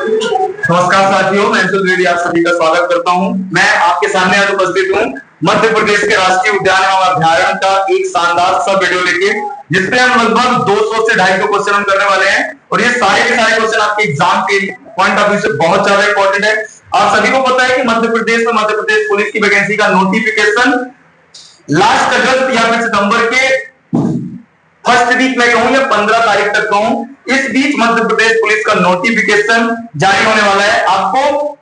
नमस्कार साथियों, मैं अंशुल द्विवेदी आप सभी का स्वागत करता हूं। मैं आपके सामने आज उपस्थित हूं मध्य प्रदेश के राष्ट्रीय उद्यान एवं अभ्यारण्य का एक शानदार सा वीडियो लेके, जिसपे हम लगभग 200 से 250 क्वेश्चन हम करने वाले हैं और ये सारे के सारे क्वेश्चन आपके एग्जाम के पॉइंट ऑफ व्यू से बहुत ज्यादा इंपॉर्टेंट है। आप सभी को पता है कि मध्य प्रदेश में मध्य प्रदेश पुलिस की वैकेंसी का नोटिफिकेशन लास्ट अगस्त या फिर सितंबर के फर्स्ट वीक में कहूं या 15 तारीख तक कहूं, इस बीच मध्य प्रदेश पुलिस का नोटिफिकेशन जारी होने वाला है। आपको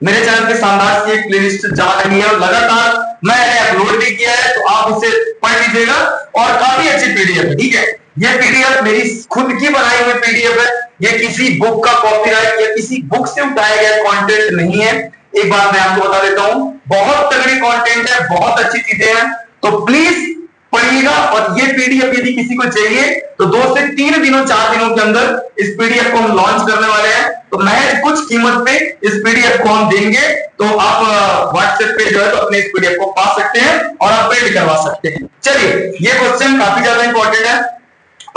मेरे चैनल पे शानदार सी एक प्लेलिस्ट जा रही है और लगातार मैंने अपलोड भी किया है, तो आप उसे पढ़ लीजिएगा और काफी अच्छी पीडीएफ है। ठीक है, ये पीडीएफ मेरी खुद की बनाई हुई पीडीएफ है, ये किसी बुक का कॉपीराइट या किसी बुक से उठाया गया कंटेंट नहीं है। एक बात मैं आपको बता देता हूं, बहुत तगड़ी कंटेंट है, बहुत अच्छी चीजें हैं, तो प्लीज पढ़िएगा। और ये पीडीएफ यदि किसी को चाहिए तो 2 से 3 दिनों 4 दिनों के अंदर इस पीडीएफ को हम लॉन्च करने वाले हैं। तो महज कुछ कीमत पे इस पीडीएफ को हम देंगे, तो आप व्हाट्सएप पे जो है तो अपने इस पीडीएफ को पा सकते हैं और आप प्रिंट करवा सकते हैं। चलिए, ये क्वेश्चन काफी ज्यादा इंपॉर्टेंट है।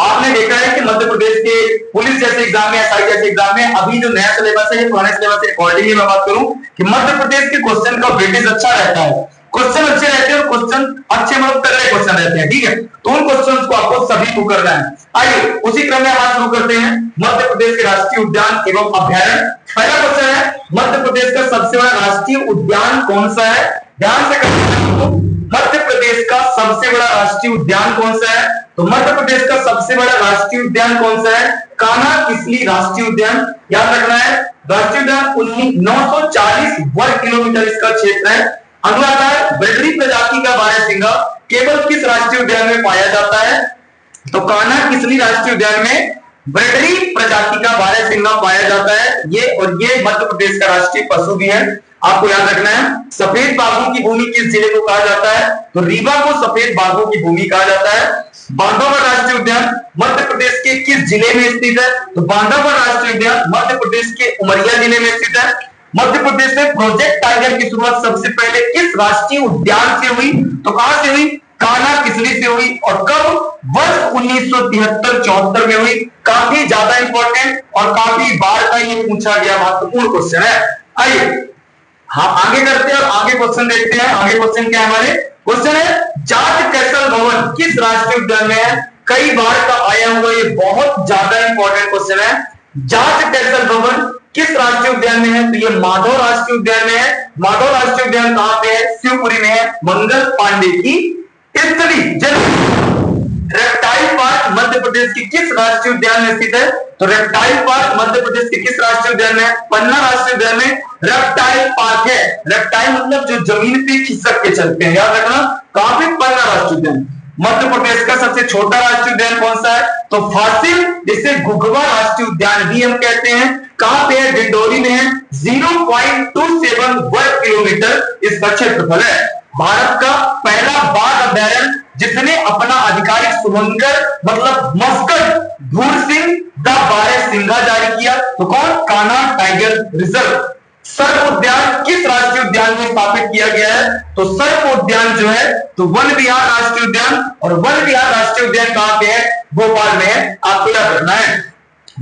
आपने देखा है कि मध्य प्रदेश के पुलिस जैसे एग्जाम में, एसआई जैसे एग्जाम में अभी जो नया सिलेबस है, पुराने सिलेबस के अकॉर्डिंगली मैं बात करूं कि मध्य प्रदेश के क्वेश्चन का वेटेज अच्छा रहता है, क्वेश्चन अच्छे रहते हैं और क्वेश्चन अच्छे मतलब तगड़े क्वेश्चन रहते हैं। ठीक है, तो उन क्वेश्चंस को आपको सभी को करना है। आइए उसी क्रम में बात शुरू करते हैं। मध्य प्रदेश के राष्ट्रीय उद्यान एवं अभ्यारण्य, पहला क्वेश्चन है, मध्य प्रदेश का सबसे बड़ा राष्ट्रीय उद्यान कौन सा है? ध्यान से करें, मध्य प्रदेश का सबसे बड़ा राष्ट्रीय उद्यान कौन सा है? तो मध्य प्रदेश का सबसे बड़ा राष्ट्रीय उद्यान कौन सा है? कान्हा किसली राष्ट्रीय उद्यान। याद रखना है, राष्ट्रीय उद्यान 940 वर्ग किलोमीटर इसका क्षेत्र है। अगला आता है, बिडरी प्रजाति का बारहसिंगा केवल किस राष्ट्रीय उद्यान में पाया जाता है? तो कान्हा किसली राष्ट्रीय उद्यान में बिडरी प्रजाति का बारहसिंगा पाया जाता है। ये मध्य प्रदेश का राष्ट्रीय पशु भी है, आपको याद रखना है। सफेद बाघों की भूमि किस जिले को कहा जाता है? तो रीवा को सफेद बाघों की भूमि कहा जाता है। बांधवगढ़ राष्ट्रीय उद्यान मध्य प्रदेश के किस जिले में स्थित है? तो बांधवगढ़ राष्ट्रीय उद्यान मध्य प्रदेश के उमरिया जिले में स्थित है। मध्य प्रदेश में प्रोजेक्ट टाइगर की शुरुआत सबसे पहले किस राष्ट्रीय उद्यान से हुई? तो कहां से हुई? कान्हा किसली से हुई और कब? वर्ष 1973-74 में हुई। काफी ज्यादा इंपॉर्टेंट और काफी बार का ये पूछा गया महत्वपूर्ण क्वेश्चन है। आइए आगे करते हैं और आगे क्वेश्चन देखते हैं। आगे क्वेश्चन क्या है हमारे? क्वेश्चन है, जाट कैसल भवन किस राष्ट्रीय उद्यान में है? कई बार का आया हुआ ये बहुत ज्यादा इंपॉर्टेंट क्वेश्चन है। जाट कैसल भवन किस राष्ट्रीय उद्यान में है? तो ये माधव राष्ट्रीय उद्यान में है। माधव राष्ट्रीय उद्यान कहां पे है? शिवपुरी में है, मंगल पांडे की स्त्री जन्म। रेप्टाइल पार्क मध्य प्रदेश की किस राष्ट्रीय उद्यान में स्थित है? तो रेप्टाइल पार्क मध्य प्रदेश के किस राष्ट्रीय उद्यान में है? पन्ना राष्ट्रीय उद्यान में रेप्टाइल पार्क है। रेप्टाइल मतलब जो जमीन पे खिसक के चलते हैं, याद रखना। कहां पे? पन्ना राष्ट्रीय उद्यान। मध्य प्रदेश का सबसे छोटा राष्ट्रीय उद्यान कौन सा है? तो फासिल, जिसे घुघवा राष्ट्रीय उद्यान भी हम कहते हैं। कहां पे है? डिंडोरी में है। 0.27 वर्ग किलोमीटर इसका क्षेत्रफल है। भारत का पहला बाघ अभ्यारण्य जिसने अपना आधिकारिक सुभंगर मतलब मस्कट धूर सिंह द बारहसिंगा जारी किया, तो कौन? Kanha tiger reserve. सर्प उद्यान किस राष्ट्रीय उद्यान में स्थापित किया गया है? तो सर्प उद्यान जो है तो वन विहार राष्ट्रीय उद्यान, और वन विहार राष्ट्रीय उद्यान कहां पे है? भोपाल में है, आपको याद रखना है।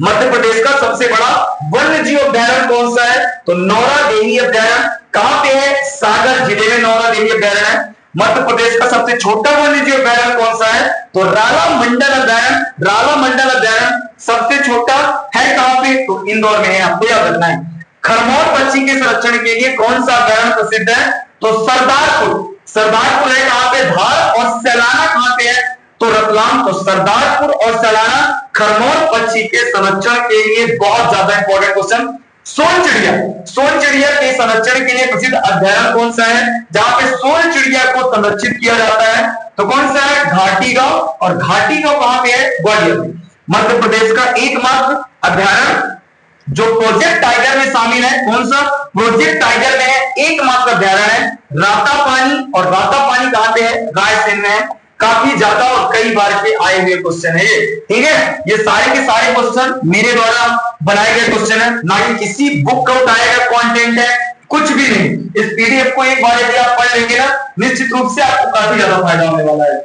मध्य प्रदेश का सबसे बड़ा वन्य जीव अभ्यारण्य कौन सा है? तो नौरा देवी अभ्यारण्य। कहां पे है? सागर जिले में नौरा देवी अभ्यारण्य है। मध्य प्रदेश का सबसे छोटा वन्य जीव अभ्यारण्य कौन सा है? तो राला मंडल अभ्यारण्य। राला मंडल अभ्यारण्य सबसे छोटा है कहां पे? तो इंदौर में है, आपको याद रखना है। खरमौर पक्षी के संरक्षण के लिए कौन सा अभ्यारण्य प्रसिद्ध है? तो सरदारपुर। सरदारपुर है कहां पे? धार। और सैलाना कहां पे है? तो रतलाम। तो सरदारपुर और सैलाना खरमौर पक्षी के संरक्षण के लिए बहुत ज्यादा इंपॉर्टेंट क्वेश्चन। सोन चिड़िया, सोन चिड़िया के संरक्षण के लिए प्रसिद्ध अभ्यारण्य कौन सा है जहां पे सोन चिड़िया को संरक्षित किया जाता है? तो कौन सा है? घाटी गांव। और घाटी गांव कहां पे है? ग्वालियर में। मध्य प्रदेश का एकमात्र अभ्यारण्य जो प्रोजेक्ट टाइगर में शामिल है, कौन सा? प्रोजेक्ट टाइगर में है, एकमात्र अभ्यारण्य है रातापानी। और रातापानी कहां पे है? रायसेन में है। काफी ज्यादा और कई बार के आए हुए क्वेश्चन है ये। ठीक है, ये सारे के सारे क्वेश्चन मेरे द्वारा बनाए गए क्वेश्चन है, ना कि किसी बुक का उठाया गया कंटेंट है। कुछ भी नहीं। इस पीडीएफ को एक बार यदि आप पढ़ लेंगे ना, निश्चित रूप से आपको काफी ज्यादा फायदा होने वाला है,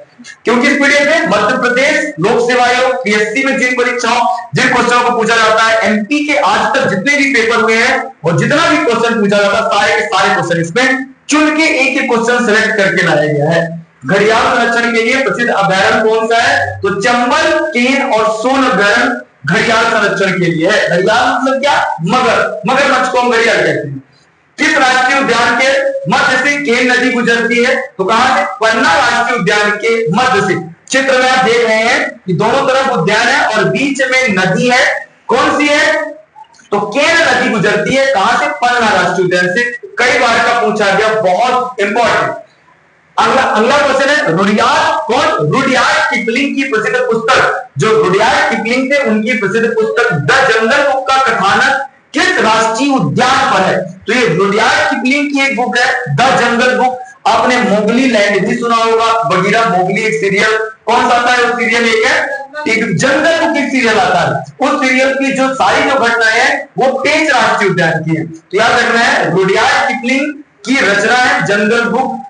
क्योंकि इस पीडीएफ में मध्य प्रदेश लोक सेवा आयोग पीएससी में जिन परीक्षाओं जिन क्वेश्चनों को पूछा जाता है, एमपी के आज तक जितने भी पेपर हुए हैं और जितना भी क्वेश्चन पूछा जाता है, सारे के सारे क्वेश्चन इसमें चुन के एक एक क्वेश्चन सेलेक्ट करके लाया गया है। घड़ियाल संरक्षण के लिए प्रसिद्ध अभयारण्य कौन सा है? तो चंबल, केन और सोन अभयारण्य घड़ियाल संरक्षण के लिए है। घड़ियाल मतलब क्या? मगरमच्छ को हम घड़ियाल कहते हैं। किस राष्ट्रीय उद्यान के मध्य से केन नदी गुजरती है? तो कहां से? पन्ना राष्ट्रीय उद्यान के मध्य से। चित्र में आप देख रहे हैं कि दोनों तरफ उद्यान है और बीच में नदी है। कौन सी है? तो केन नदी गुजरती है। कहां से? पन्ना राष्ट्रीय उद्यान से। कई बार का पूछा गया, बहुत इंपॉर्टेंट। अगला क्वेश्चन है रुडयार्ड कौन? रुडयार्ड किपलिंग की प्रसिद्ध पुस्तक, जो रुडयार्ड किपलिंग थे उनकी प्रसिद्ध पुस्तक द जंगल बुक का कथानक किस राष्ट्रीय उद्यान पर है? तो ये रुडयार्ड किपलिंग की एक बुक है द जंगल बुक। आपने मोगली लैंड भी सुना होगा, बगीरा मोगली एक सीरियल कौन सा आता है? उस सीरियल एक है एक जंगल बुक एक सीरियल आता है। उस सीरियल की जो सारी जो घटनाएं हैं वो पेंच राष्ट्रीय उद्यान की है। तो याद रखना है रुडयार्ड किपलिंग की रचना है जंगल बुक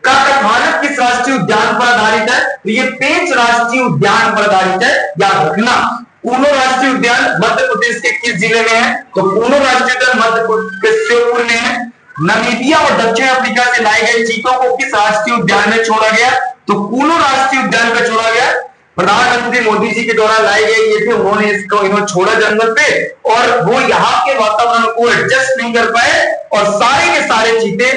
का कथानक किस राष्ट्रीय उद्यान पर आधारित है? तो ये पेंच राष्ट्रीय उद्यान पर आधारित है, याद रखना। कूनो राष्ट्रीय उद्यान मध्य प्रदेश के किस जिले में है? तो कूनो राष्ट्रीय उद्यान मध्य प्रदेश के श्योपुर में है। नामीबिया और दक्षिण अफ्रीका से लाए गए चीतों को किस राष्ट्रीय उद्यान में छोड़ा गया? तो कूनो राष्ट्रीय उद्यान में छोड़ा गया। प्रधानमंत्री मोदी जी के द्वारा लाए गए ये थे, उन्होंने इसको इन्होंने छोड़ा जंगल पे और वो यहाँ के वातावरण को एडजस्ट नहीं कर पाए और सारे के सारे चीते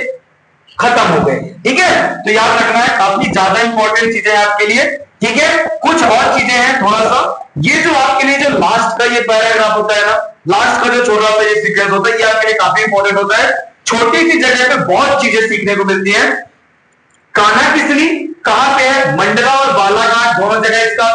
खत्म हो गए। ठीक है, तो याद रखना है, काफी ज्यादा इंपॉर्टेंट चीजें हैं आपके लिए। ठीक है, कुछ और चीजें हैं थोड़ा सा। ये जो आपके लिए जो लास्ट का ये पैराग्राफ होता है ना, लास्ट का जो छोटा सा ये सीक्वेंस होता है, ये आपके लिए काफी इंपॉर्टेंट होता है। छोटी सी जगह पे बहुत चीजें सीखने को मिलती है। कान्हा किसली कहां पे है? मंडला और बालाघाट दोनों जगह इसका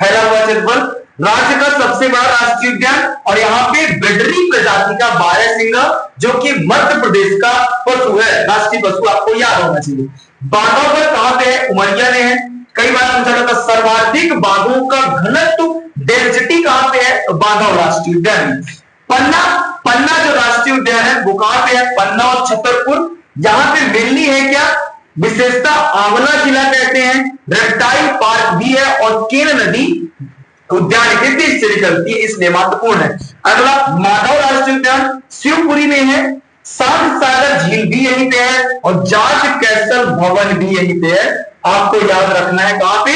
फैला हुआ क्षेत्रफल। राज्य का सबसे बड़ा राष्ट्रीय उद्यान और यहाँ पे बिडरी प्रजाति का बारहसिंगा जो कि मध्य प्रदेश का पशु है, राष्ट्रीय पशु, आपको याद होना चाहिए। बाघों कहां पे है? उमरिया में है। कई बार पूछा जाता है सर्वाधिक बाघों का घनत्व डेंसिटी कहां पे है? तो बाघा राष्ट्रीय उद्यान। पन्ना जो राष्ट्रीय उद्यान है वो कहां पे है? पन्ना और छतरपुर। यहाँ पे मेनली है क्या विशेषता? आंवला जिला कहते हैं, रेप्टाइल पार्क भी है और केन नदी उद्यान के बीच से निकलती है, इसलिए महत्वपूर्ण है। अगला माधव राष्ट्रीय उद्यान शिवपुरी में है। सांत सागर झील भी यहीं पे है और जाट कैसल भवन भी यहीं पे है। आपको याद रखना है कहां पे?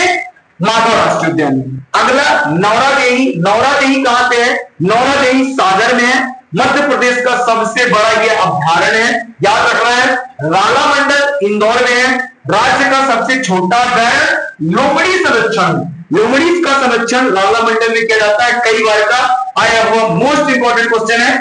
माधव राष्ट्रीय उद्यान में। अगला नौरादेही। नौरादेही कहां पे है? नौरादेही सागर में है। मध्य प्रदेश का सबसे बड़ा ये अभ्यारण्य है, याद रखना है। राला मंडल इंदौर में है। राज्य का सबसे छोटा अभ्यारण्य लोमड़ी संरक्षण, लोमड़ी का संरक्षण लाला मंडल में किया जाता है। कई बार का आया हुआ मोस्ट इंपॉर्टेंट क्वेश्चन है।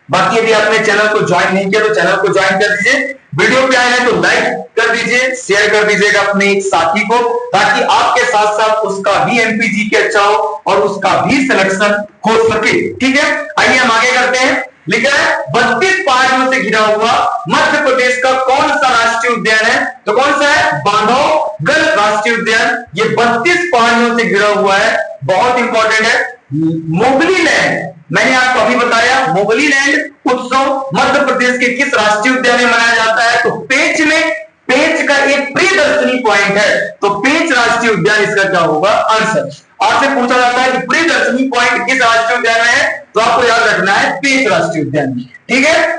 बाकी यदि आपने चैनल को ज्वाइन नहीं किया तो चैनल को ज्वाइन कर दीजिए। वीडियो पे आए हैं तो लाइक कर दीजिए, शेयर कर दीजिएगा अपने एक साथी को, ताकि आपके साथ साथ उसका भी एमपीजी के अच्छा हो और उसका भी सिलेक्शन हो सके। ठीक है, आइए हम आगे करते हैं। लिखा है 32 पहाड़ियों से घिरा हुआ मध्य प्रदेश का कौन सा राष्ट्रीय उद्यान है? तो कौन सा है? बांधवगढ़ राष्ट्रीय उद्यान। ये 32 पहाड़ियों से घिरा हुआ है, बहुत इंपॉर्टेंट है। मोगली लैंड, मैंने आपको अभी बताया, मोगली लैंड उत्सव मध्य प्रदेश के किस राष्ट्रीय उद्यान में मनाया जाता है? तो पेंच में। पेंच का एक प्रियदर्शनी पॉइंट है, तो पेंच राष्ट्रीय उद्यान इसका क्या होगा? आंसर। आपसे पूछा जाता है कि प्रियदर्शनी पॉइंट किस राष्ट्रीय उद्यान में है, तो आपको याद रखना है पेंच राष्ट्रीय उद्यान। ठीक है,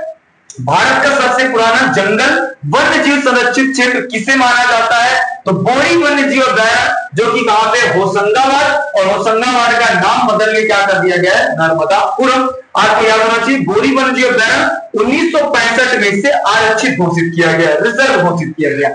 भारत का सबसे पुराना जंगल वन्य जीव संरक्षित क्षेत्र किसे माना जाता है? तो बोरी वन्य जीव अभ्यारण्य, जो कि कहां पे? होशंगाबाद, और होशंगाबाद का नाम बदल के क्या कर दिया गया है? नर्मदापुरम। आपको याद होना चाहिए बोरी वन्य जीव अभ्यारण्य 1965 में से आरक्षित घोषित किया गया, रिजर्व घोषित किया गया।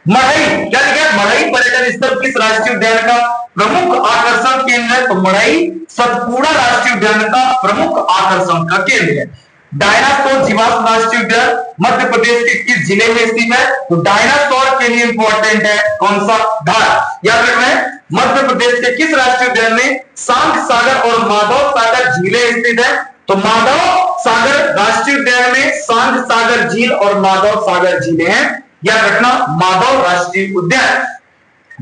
मढ़ई, क्या लिखा? मढ़ई पर्यटन स्थल किस राष्ट्रीय उद्यान का प्रमुख आकर्षण केंद्र है? तो मढ़ई सतपुड़ा राष्ट्रीय उद्यान का प्रमुख आकर्षण का केंद्र है। डायनासोर जीवाश्म राष्ट्रीय उद्यान मध्य प्रदेश के किस जिले में स्थित है? तो डायनासोर के लिए इंपॉर्टेंट है कौन सा? धार। याद रखना है मध्य प्रदेश के किस राष्ट्रीय उद्यान में सांख सागर और माधव सागर झीलें स्थित है? तो माधव सागर राष्ट्रीय उद्यान में सांख सागर झील और माधव सागर झीलें हैं, याद रखना। माधव राष्ट्रीय उद्यान।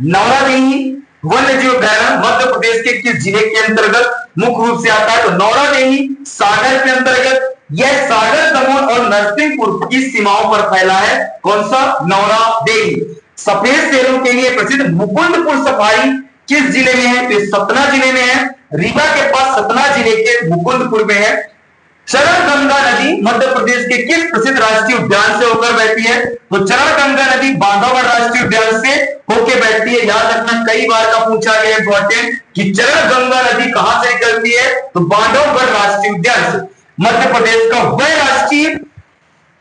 नौरादेही वन्य जीव अभ्यारण्य मध्य प्रदेश के किस जिले के अंतर्गत मुख्य रूप से आता है? तो नौरादेही सागर के अंतर्गत। यह सागर, दमन और नरसिंहपुर की सीमाओं पर फैला है। कौन सा? नौरा देवी। सफेद शेरों के लिए प्रसिद्ध मुकुंदपुर सफारी किस जिले में है? तो सतना जिले में है। रीवा के पास सतना जिले के मुकुंदपुर में है। चरणगंगा नदी मध्य प्रदेश के किस प्रसिद्ध राष्ट्रीय उद्यान से होकर बहती है? तो चरणगंगा नदी बांधवगढ़ राष्ट्रीय उद्यान से होकर बहती है। याद रखना, कई बार का पूछा गया इंपॉर्टेंट कि चरणगंगा नदी कहां से निकलती है? तो बांधवगढ़ राष्ट्रीय उद्यान से। मध्य प्रदेश का वह राष्ट्रीय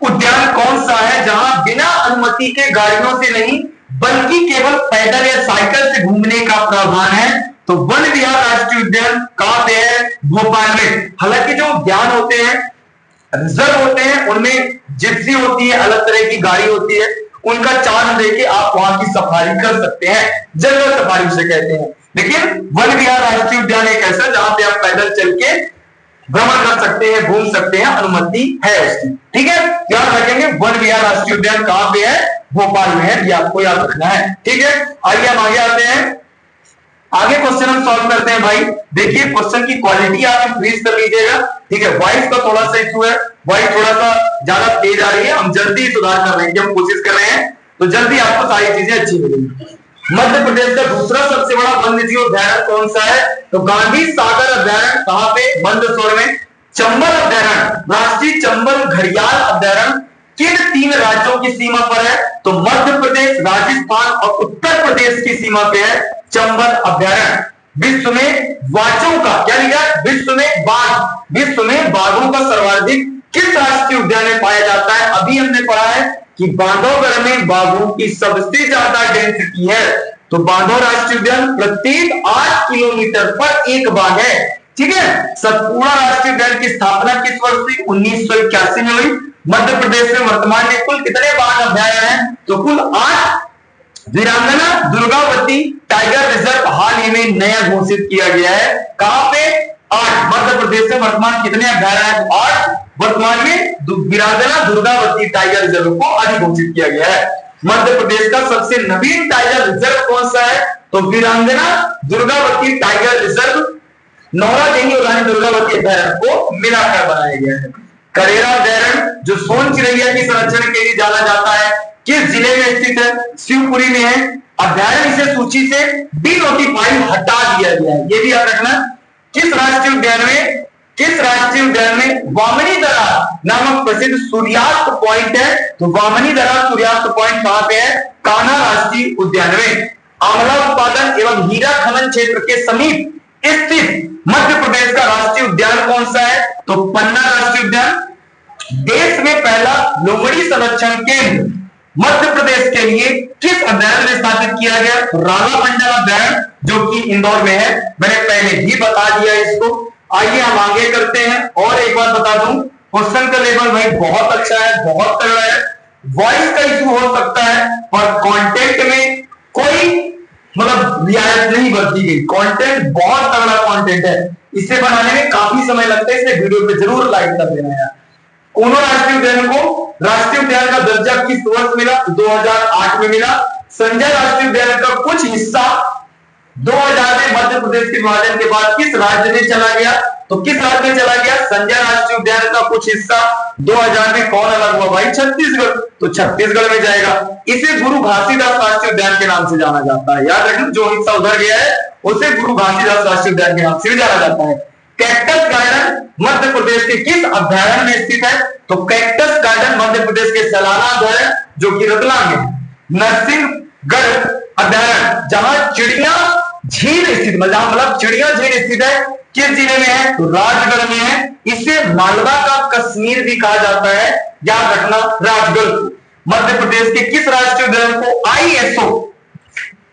उद्यान कौन सा है जहां बिना अनुमति के गाड़ियों से नहीं बल्कि केवल पैदल या साइकिल से घूमने का प्रावधान है? तो वन विहार राष्ट्रीय उद्यान कहां पे है? भोपाल में। हालांकि जो उद्यान होते हैं, रिजर्व होते हैं, उनमें जिप्सी होती है, अलग तरह की गाड़ी होती है, उनका चार्ज देके आप वहां की सफारी कर सकते हैं, जंगल सफारी उसे कहते हैं। लेकिन वन विहार राष्ट्रीय उद्यान एक ऐसा जहां पे आप पैदल चल के भ्रमण कर सकते हैं, घूम सकते हैं, अनुमति है उसकी। ठीक है, याद रखेंगे वन विहार राष्ट्रीय उद्यान कहां पे है? भोपाल में है, ये आपको याद रखना है। ठीक है, आइए हम आगे आते हैं। आगे क्वेश्चन हम सॉल्व करते हैं भाई। देखिए क्वेश्चन की क्वालिटी आप इंक्रीज कर लीजिएगा। ठीक है, वॉइस का थोड़ा सा इशू है, वॉइस थोड़ा सा ज्यादा तेज आ रही है, हम जल्दी सुधार कर रहे हैं, हम कोशिश कर रहे हैं तो जल्दी आपको सारी चीजें अच्छी मिलेंगी। मध्य प्रदेश का दूसरा सबसे बड़ा वन्यजीव अभ्यारण्य कौन सा है? तो गांधी सागर अभ्यारण्य कहां पे? मंदसौर में। चंबल अभ्यारण्य, राष्ट्रीय चंबल घड़ियाल अभ्यारण्य किन 3 राज्यों की सीमा पर है? तो मध्य प्रदेश, राजस्थान और उत्तर प्रदेश की सीमा पे है चंबल अभ्यारण्य। विश्व में वाचों का क्या लिखा? विश्व में बाघों का सर्वाधिक किस राष्ट्रीय उद्यान में पाया जाता है? अभी हमने पढ़ा है कि बांधवगढ़ में बाघों की सबसे ज्यादा डेंसिटी है। तो बांधव राष्ट्रीय उद्यान प्रत्येक 8 किलोमीटर पर एक बाघ है। ठीक है, सतपुड़ा राष्ट्रीय उद्यान की स्थापना किस वर्ष हुई? 1981 में हुई। मध्य प्रदेश में वर्तमान में कुल कितने बाघ अभ्यारण्य हैं? तो कुल 8। वीरांगना दुर्गावती टाइगर रिजर्व हाल ही में नया घोषित किया गया है। कहां पे? 8। मध्य प्रदेश में वर्तमान कितने अभ्यारण्य हैं? 8। वर्तमान में वीरांगना दुर्गावती टाइगर रिजर्व को अधिघोषित किया गया है। मध्य प्रदेश का सबसे नवीन टाइगर रिजर्व कौन सा है? तो वीरांगना दुर्गावती टाइगर रिजर्व नौरा देवी और रानी दुर्गावती अभ्यारण्य को मिलाकर बनाया गया है। करेरा अभ्यारण्य जो सोन चिड़ैया के संरक्षण के लिए जाना जाता है किस जिले में स्थित है? शिवपुरी में है। अभ्यारण्य इसे सूची से डिनोटिफाई हटा दिया गया है, ये भी याद रखना। किस राष्ट्रीय उद्यान में वामनी दरा नामक प्रसिद्ध सूर्यास्त पॉइंट है? तो वामनी दरा सूर्यास्त पॉइंट कहां पे है? कान्हा राष्ट्रीय उद्यान में। आंवला उत्पादन एवं हीरा खनन क्षेत्र के समीप स्थित मध्य प्रदेश का राष्ट्रीय उद्यान कौन सा है? तो पन्ना राष्ट्रीय उद्यान। देश में पहला लोमड़ी संरक्षण केंद्र मध्य प्रदेश के लिए किस अभ्यारण्य में स्थापित किया गया? राला मंडल अभ्यारण्य जो कि इंदौर में है। मैंने पहले ही बता दिया इसको। आइए हम आगे करते हैं। और एक बात बता दूं, क्वेश्चन का लेवल भाई बहुत अच्छा है, बहुत तगड़ा है। वॉइस का इशू हो सकता है और कंटेंट में कोई रियायत नहीं बरती गई। कंटेंट बहुत तगड़ा कंटेंट है, इसे बनाने में काफी समय लगता है, इसलिए वीडियो पे जरूर लाइक कर देना यार। कोनो राष्ट्रीय उद्यान को राष्ट्रीय उद्यान का दर्जा किस वर्ष मिला? 2008 में मिला। संजय राष्ट्रीय उद्यान का कुछ हिस्सा 2000 में मध्य प्रदेश के विभाजन के बाद किस राज्य में चला गया? तो किस राज्य में चला गया? संजय राष्ट्रीय उद्यान का कुछ हिस्सा 2000 में कौन अलग हुआ भाई? छत्तीसगढ़। तो छत्तीसगढ़ में जाएगा। इसे गुरु घासीदास राष्ट्रीय उद्यान के नाम से जाना जाता है। याद रखना, जो हिस्सा उधर गया है उसे गुरु घासीदास राष्ट्रीय उद्यान के नाम से भी जाना जाता है। कैक्टस गार्डन मध्य प्रदेश के किस अभ्यारण्य में स्थित है? तो कैक्टस गार्डन मध्य प्रदेश के सलाना अभ्यारण्य जो कि रतलाम में। नरसिंहगढ़ अभ्यारण्य जहां चिड़िया झील स्थित, मतलब चिड़िया झील स्थित है, किस जिले में है? तो राजगढ़ में है। इसे मालवा का कश्मीर भी कहा जाता है, याद रखना राजगढ़ को। मध्य प्रदेश के किस राष्ट्रीय उद्यान को ISO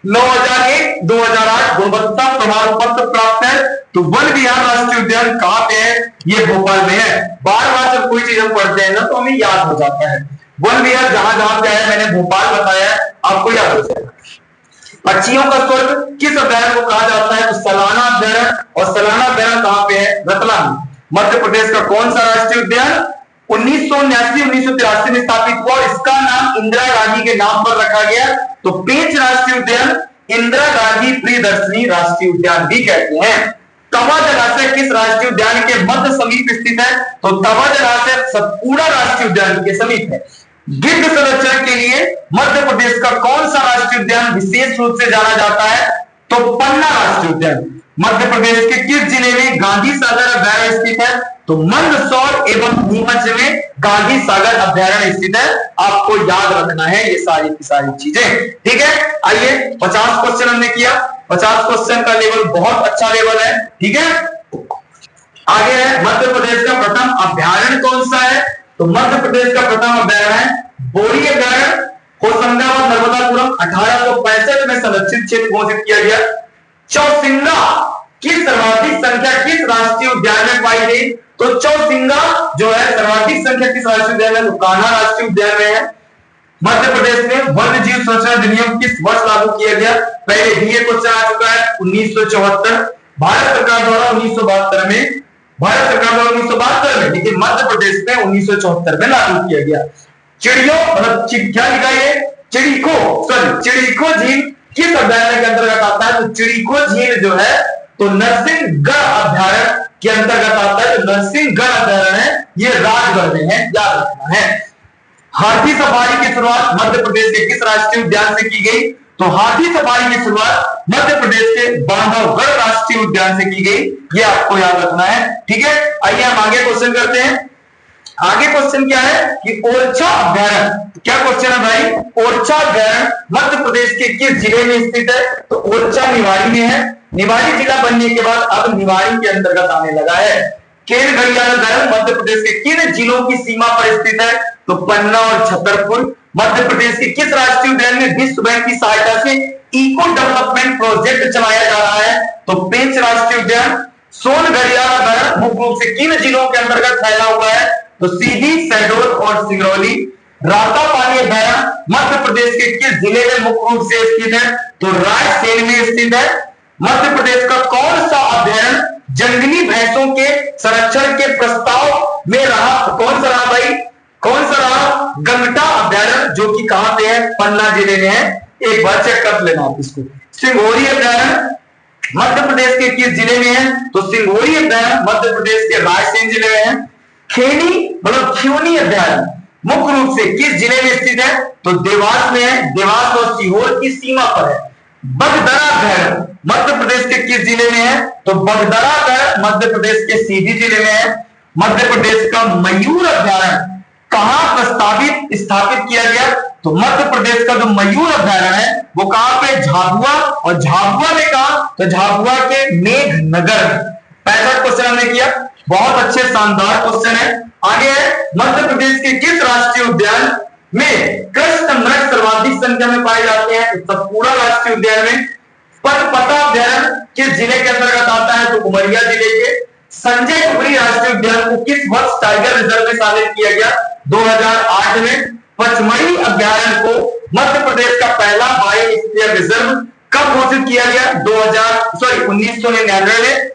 9001-2008 गुणवत्ता प्रमाण पत्र प्राप्त है? तो वन विहार राष्ट्रीय उद्यान कहां पे है? ये भोपाल में है। बार बार जब कोई चीज हम पढ़ते हैं ना तो हमें याद हो जाता है। वन विहार जहां जहां पे है, मैंने भोपाल बताया, आपको याद हो जाएगा। पक्षियों का स्वर्ग किस अभ्यारण्य को कहा जाता है? तो सलाना अभ्यारण्य। और सलाना अभ्यारण्य कहां पे है? रतलाम। मध्य प्रदेश का कौन सा राष्ट्रीय उद्यान 1979-1983 में स्थापित हुआ और इसका नाम इंदिरा गांधी के नाम पर रखा गया? तो पेंच राष्ट्रीय उद्यान इंदिरा गांधी प्रियदर्शनी राष्ट्रीय उद्यान भी कहते हैं। तवा जलाशय किस राष्ट्रीय उद्यान के मध्य समीप स्थित है? तो तवा जलाशय सतपुड़ा राष्ट्रीय उद्यान के समीप है। गिद्ध संरक्षण के लिए मध्य प्रदेश का कौन सा राष्ट्रीय उद्यान विशेष रूप से जाना जाता है? तो पन्ना राष्ट्रीय उद्यान। मध्य प्रदेश के किस जिले में गांधी सागर अभयारण्य स्थित है? तो मंदसौर एवं नीमच में गांधी सागर अभयारण्य स्थित है। आपको याद रखना है ये सारी की सारी चीजें, ठीक है। आइए 50 क्वेश्चन हमने किया। 50 क्वेश्चन का लेवल बहुत अच्छा लेवल है, ठीक है। आगे है मध्य प्रदेश का प्रथम अभयारण्य कौन सा है? तो मध्य प्रदेश का प्रथम अभयारण्य बोरी अभयारण्य होशंगाबाद नर्मदापुरम 1865 में संरक्षित क्षेत्र घोषित किया गया। चौसिंगा की सर्वाधिक संख्या किस राष्ट्रीय उद्यान में पाई गई? तो चौसिंगा जो है सर्वाधिक संख्या किस राष्ट्रीय उद्यान में? तो कान्हा राष्ट्रीय उद्यान में है। मध्य प्रदेश में वन्य जीव संरक्षण अधिनियम किस वर्ष लागू किया गया? पहले भी ये क्वेश्चन आ चुका है 1974 भारत सरकार द्वारा 1972 में, भारत सरकार द्वारा 1972 में, लेकिन मध्य प्रदेश में 1974 में लागू किया गया। चिड़ियों मतलब क्या लिखा है? चिड़िको झील किस अभयारण्य के अंतर्गत आता है? तो चिड़िको झील जो है तो नरसिंहगढ़ अभयारण्य के अंतर्गत आता है। तो नरसिंहगढ़ अभयारण्य ये राजगढ़ में है, याद रखना है। हाथी सफारी की शुरुआत मध्य प्रदेश के किस राष्ट्रीय उद्यान से की गई? तो हाथी सफारी की शुरुआत मध्य प्रदेश के बांधवगढ़ राष्ट्रीय उद्यान से की गई, ये आपको याद रखना है, ठीक है। आइए हम आगे क्वेश्चन करते हैं। आगे क्वेश्चन क्या है कि ओरछा अभयारण्य, क्या क्वेश्चन है भाई? ओरछा अभयारण्य मध्य प्रदेश के किस जिले में स्थित है? तो ओरछा निवाड़ी में है। निवाड़ी जिला बनने के बाद अब निवाड़ी के अंतर्गत आने लगा है। केन घड़ियाल अभयारण्य मध्य प्रदेश के किन जिलों की सीमा पर स्थित है? तो पन्ना और छतरपुर। मध्य प्रदेश के किस राष्ट्रीय उद्यान में विश्व बैंक की सहायता से इको डेवलपमेंट प्रोजेक्ट चलाया जा रहा है? तो पेंच राष्ट्रीय उद्यान। सोन घड़ियाल अभयारण्य मुख्य रूप से किन जिलों के अंतर्गत फैला हुआ है? तो सीधी, शहडोल और सिंगरौली। रातापानी अभयारण्य मध्य प्रदेश के किस जिले में मुख्य रूप से स्थित है? तो रायसेन में स्थित है। मध्य प्रदेश का कौन सा अभयारण्य जंगली भैंसों के संरक्षण के प्रस्ताव में रहा? कौन सा रहा भाई? कौन सा रहा? गंगटा अभयारण्य, जो कि कहां पे है? पन्ना जिले में है। एक बार चेक कर लेना आप इसको। सिंगोरी अभयारण्य मध्य प्रदेश के किस जिले में है? तो सिंगोरी अभयारण्य मध्य प्रदेश के रायसेन जिले में है। खेनी मतलब ख्यूनी अभयारण्य मुख्य रूप से किस जिले में स्थित है? तो देवास में है। देवास और सीहोर की सीमा पर है। बगदरा अभयारण्य मध्य प्रदेश के किस जिले में है? तो बगदरा अभयारण्य मध्य प्रदेश के सीधी जिले में है। मध्य प्रदेश का मयूर अभयारण्य कहां प्रस्तावित स्थापित किया गया? तो मध्य प्रदेश का जो मयूर अभयारण्य है वो कहां पे? झाबुआ। और झाबुआ में कहा? तो झाबुआ के मेघनगर में। 65 क्वेश्चन हमने किया, बहुत अच्छे शानदार क्वेश्चन है। आगे है मध्य प्रदेश के किस राष्ट्रीय उद्यान में कृष्ण मृग सर्वाधिक संख्या में पाए जाते हैं? तो सतपुड़ा राष्ट्रीय उद्यान में। पचपता अभयारण्य किस जिले के अंतर्गत आता है? तो उमरिया जिले के। संजय कुमारी राष्ट्रीय उद्यान को किस वर्ष टाइगर रिजर्व में शामिल किया गया? 2008 में। पचमढ़ी अभयारण्य को मध्य प्रदेश का पहला बायोस्फीयर रिजर्व कब घोषित किया गया? 1999 में।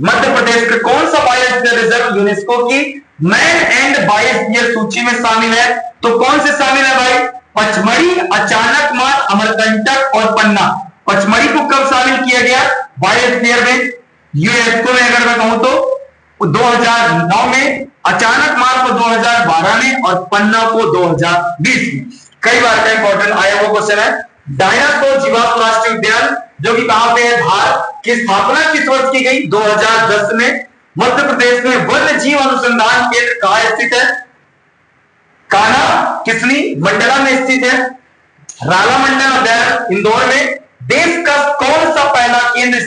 मध्य प्रदेश का कौन सा बायोस्फीयर रिजर्व यूनेस्को की मैन एंड बायोस्फीयर सूची में शामिल है? तो कौन से शामिल है भाई? पचमढ़ी, अचानकमार, अमरकंटक और पन्ना। पचमढ़ी को कब शामिल किया गया बायोस्फीयर में? यूनेस्को में अगर मैं कहूं तो 2009 में, अचानकमार को 2012 में और पन्ना को 2020 में। कई बार का इंपॉर्टेंट आया वो क्वेश्चन है। डायनासोर जीवाश्म राष्ट्रीय उद्यान जो कि कहां पे है? धार की स्थापना किस वर्ष की गई? 2010 में। मध्य प्रदेश में वन्य जीव अनुसंधान केंद्र कहां स्थित है? कान्हा किसली मंडला में स्थित है। राला मंडल अभयारण्य इंदौर में। देश का कौन सा पहला केंद्र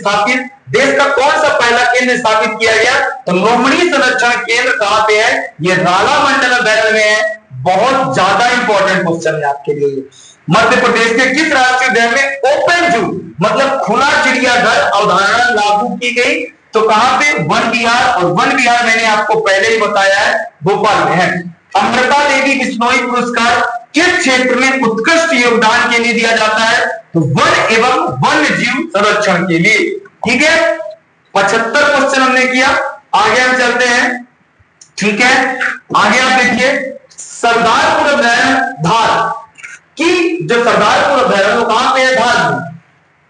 स्थापित किया गया? तो लोमड़ी संरक्षण केंद्र कहां पे है? ये राला मंडल अभयारण्य में है। बहुत ज्यादा इंपॉर्टेंट क्वेश्चन है आपके लिए। मध्य प्रदेश के किस राष्ट्रीय उद्यान में ओपन जू मतलब खुला चिड़ियाघर अवधारणा लागू की गई? तो कहां पे? वन विहार। और वन विहार मैंने आपको पहले ही बताया है, भोपाल में है। अमृता देवी बिश्नोई पुरस्कार किस क्षेत्र में उत्कृष्ट योगदान के लिए दिया जाता है? तो वन एवं वन्य जीव संरक्षण के लिए, ठीक है। 75 क्वेश्चन हमने किया। आगे हम चलते हैं, ठीक है। आगे आप देखिए सरदारपुर अभयारण्य धार की, जो सरदारपुर अभयारण्य कहां पे है? धार में।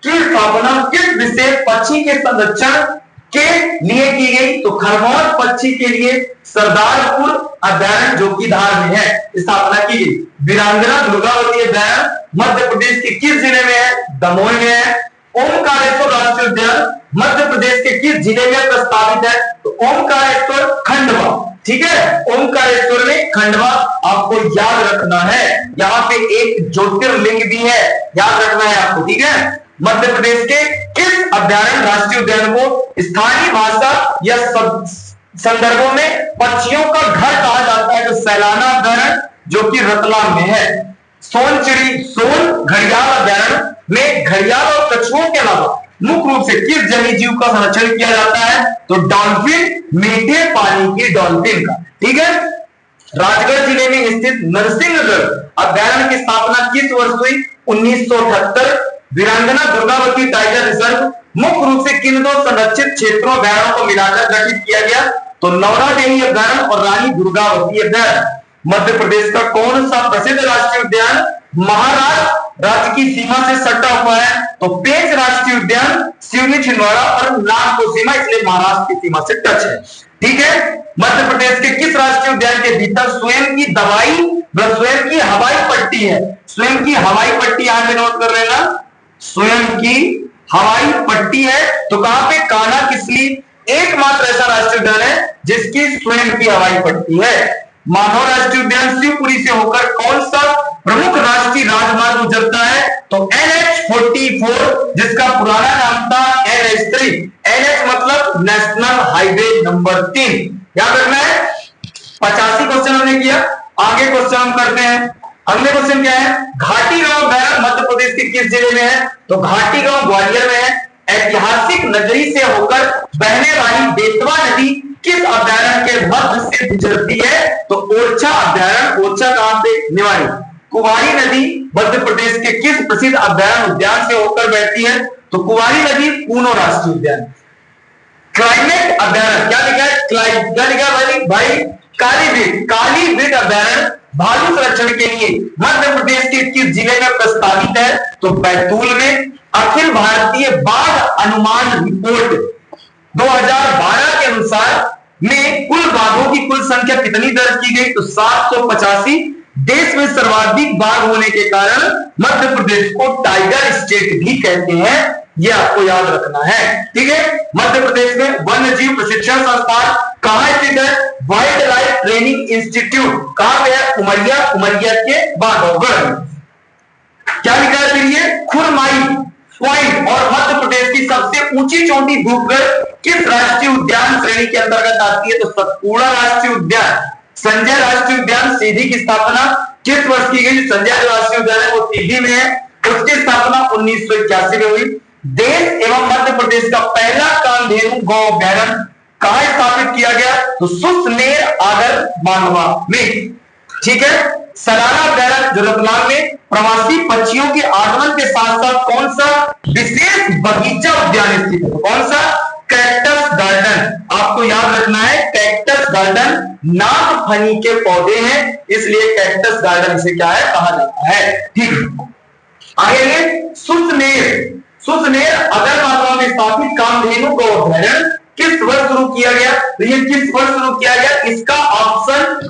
की स्थापना किस विशेष पक्षी के संरक्षण के लिए की गई? तो खरगोन पक्षी के लिए सरदारपुर अभयारण्य जो कि धार में है स्थापना की गई। वीरांगना दुर्गावती अभयारण्य मध्य प्रदेश के किस जिले में है? दमोह में है। ओमकारेश्वर राष्ट्रीय उद्यान मध्य प्रदेश के किस जिले में प्रस्तावित है? तो ओमकारेश्वर खंडवा, ठीक है, ओमकारेश्वर में खंडवा आपको याद रखना है। यहाँ पे एक ज्योतिर्लिंग भी है, याद रखना है आपको, ठीक है। मध्य प्रदेश के किस अभयारण्य राष्ट्रीय उद्यान को स्थानीय भाषा या संदर्भों में पक्षियों का घर कहा जाता है? तो सैलाना अभयारण्य जो कि रतलाम में है। सोन घड़ियाल अभयारण्य में घड़ियाल और कछुओं के अलावा मुख्य रूप से किस जलीय जीव का संरक्षण किया जाता है? तो डॉल्फिन, मीठे पानी की डॉल्फिन का, ठीक है। राजगढ़ जिले में स्थित नरसिंहगढ़ अभयारण्य की स्थापना किस वर्ष हुई? 1978। वीरांगना दुर्गावती टाइगर रिजर्व मुख्य रूप से किन दो संरक्षित क्षेत्रों अभयारण्यों को मिलाकर गठित किया गया? तो नौरादेवी अभयारण्य और रानी दुर्गावती अभयारण्य। मध्य प्रदेश का कौन सा प्रसिद्ध राष्ट्रीय उद्यान महाराष्ट्र राज्य की सीमा से सटा हुआ है? तो पेंच राष्ट्रीय उद्यान सिवनी, छिंदवाड़ा और नागपुर सीमा, इसलिए महाराष्ट्र की सीमा से टच है, ठीक है। मध्य प्रदेश के किस राष्ट्रीय उद्यान के भीतर स्वयं की स्वयं की हवाई पट्टी है? स्वयं की हवाई पट्टी यहां पे नोट कर लेना, स्वयं की हवाई पट्टी है। तो कहां पे? कान्हा किसली एकमात्र ऐसा राष्ट्रीय उद्यान है जिसकी स्वयं की हवाई पट्टी है। माधव राष्ट्रीय उद्यान शिवपुरी से होकर कौन सा प्रमुख राष्ट्रीय राजमार्ग गुजरता है? तो NH-44 जिसका पुराना नाम था NH-3। NH मतलब नेशनल हाईवे नंबर 3, याद रखना है। 85 क्वेश्चन हमने किया। आगे क्वेश्चन हम करते हैं। अगले क्वेश्चन क्या है? घाटी गांव अभयारण्य मध्य प्रदेश के किस जिले में है? तो घाटी गांव ग्वालियर में है। ऐतिहासिक नगरी से होकर बहने वाली बेतवा नदी किस अभयारण्य के मध्य से गुजरती है? तो ओरछा अभयारण्य। ओरछा कहां पे? निवाड़ी। कुंवारी नदी मध्य प्रदेश के किस प्रसिद्ध अभयारण्य उद्यान से होकर बहती है? तो कुंवारी नदी पूनो राष्ट्रीय उद्यान। क्लाइमेट अभयारण्य क्या लिखा है? क्या लिखा भाई? कालीबीट अभयारण्य भालू संरक्षण के लिए मध्य प्रदेश के किस जिले में प्रस्तावित है? तो बैतूल में। अखिल भारतीय बाघ अनुमान रिपोर्ट 2012 के अनुसार में कुल बाघों की कुल संख्या कितनी दर्ज की गई? तो 785। देश में सर्वाधिक बाघ होने के कारण मध्य प्रदेश को टाइगर स्टेट भी कहते हैं, यह आपको याद रखना है, ठीक है। मध्य प्रदेश में वन्य जीव प्रशिक्षण संस्थान कहां स्थित है? वाइल्ड लाइफ ट्रेनिंग इंस्टीट्यूट कहां पे है? उमरिया के बांधवगढ़ में। क्या लिखा है फिर? ये खुरमाई पॉइंट और मध्य प्रदेश की सबसे ऊंची चोटी धूपगढ़ किस राष्ट्रीय उद्यान श्रेणी के अंतर्गत आती है? तो सतपुड़ा राष्ट्रीय उद्यान। संजय राष्ट्रीय उद्यान सीधी की स्थापना किस वर्ष की गई? संजय जो राष्ट्रीय उद्यान है वो सीधी में है, उसकी स्थापना 1981 में हुई। देश एवं मध्य प्रदेश का पहला कामधेनु गौ अभयारण्य कहां स्थापित किया गया? तो सुसनेर आगर मांडवा में, ठीक है। सलाना अभयारण्य जो रतलाम में प्रवासी पक्षियों के आगमन के साथ साथ कौन सा विशेष बगीचा उद्यान स्थित है? कौन सा? Cactus garden. आपको याद रखना है, कैक्टस गार्डन नागफनी के पौधे हैं, इसलिए कैक्टस गार्डन से क्या है कहा जाता है, ठीक। आगे सुसनेर अगर मात्रा में स्थापित कामधेनु गौ अभयारण्य किस वर्ष शुरू किया गया? तो ये किस वर्ष शुरू किया गया?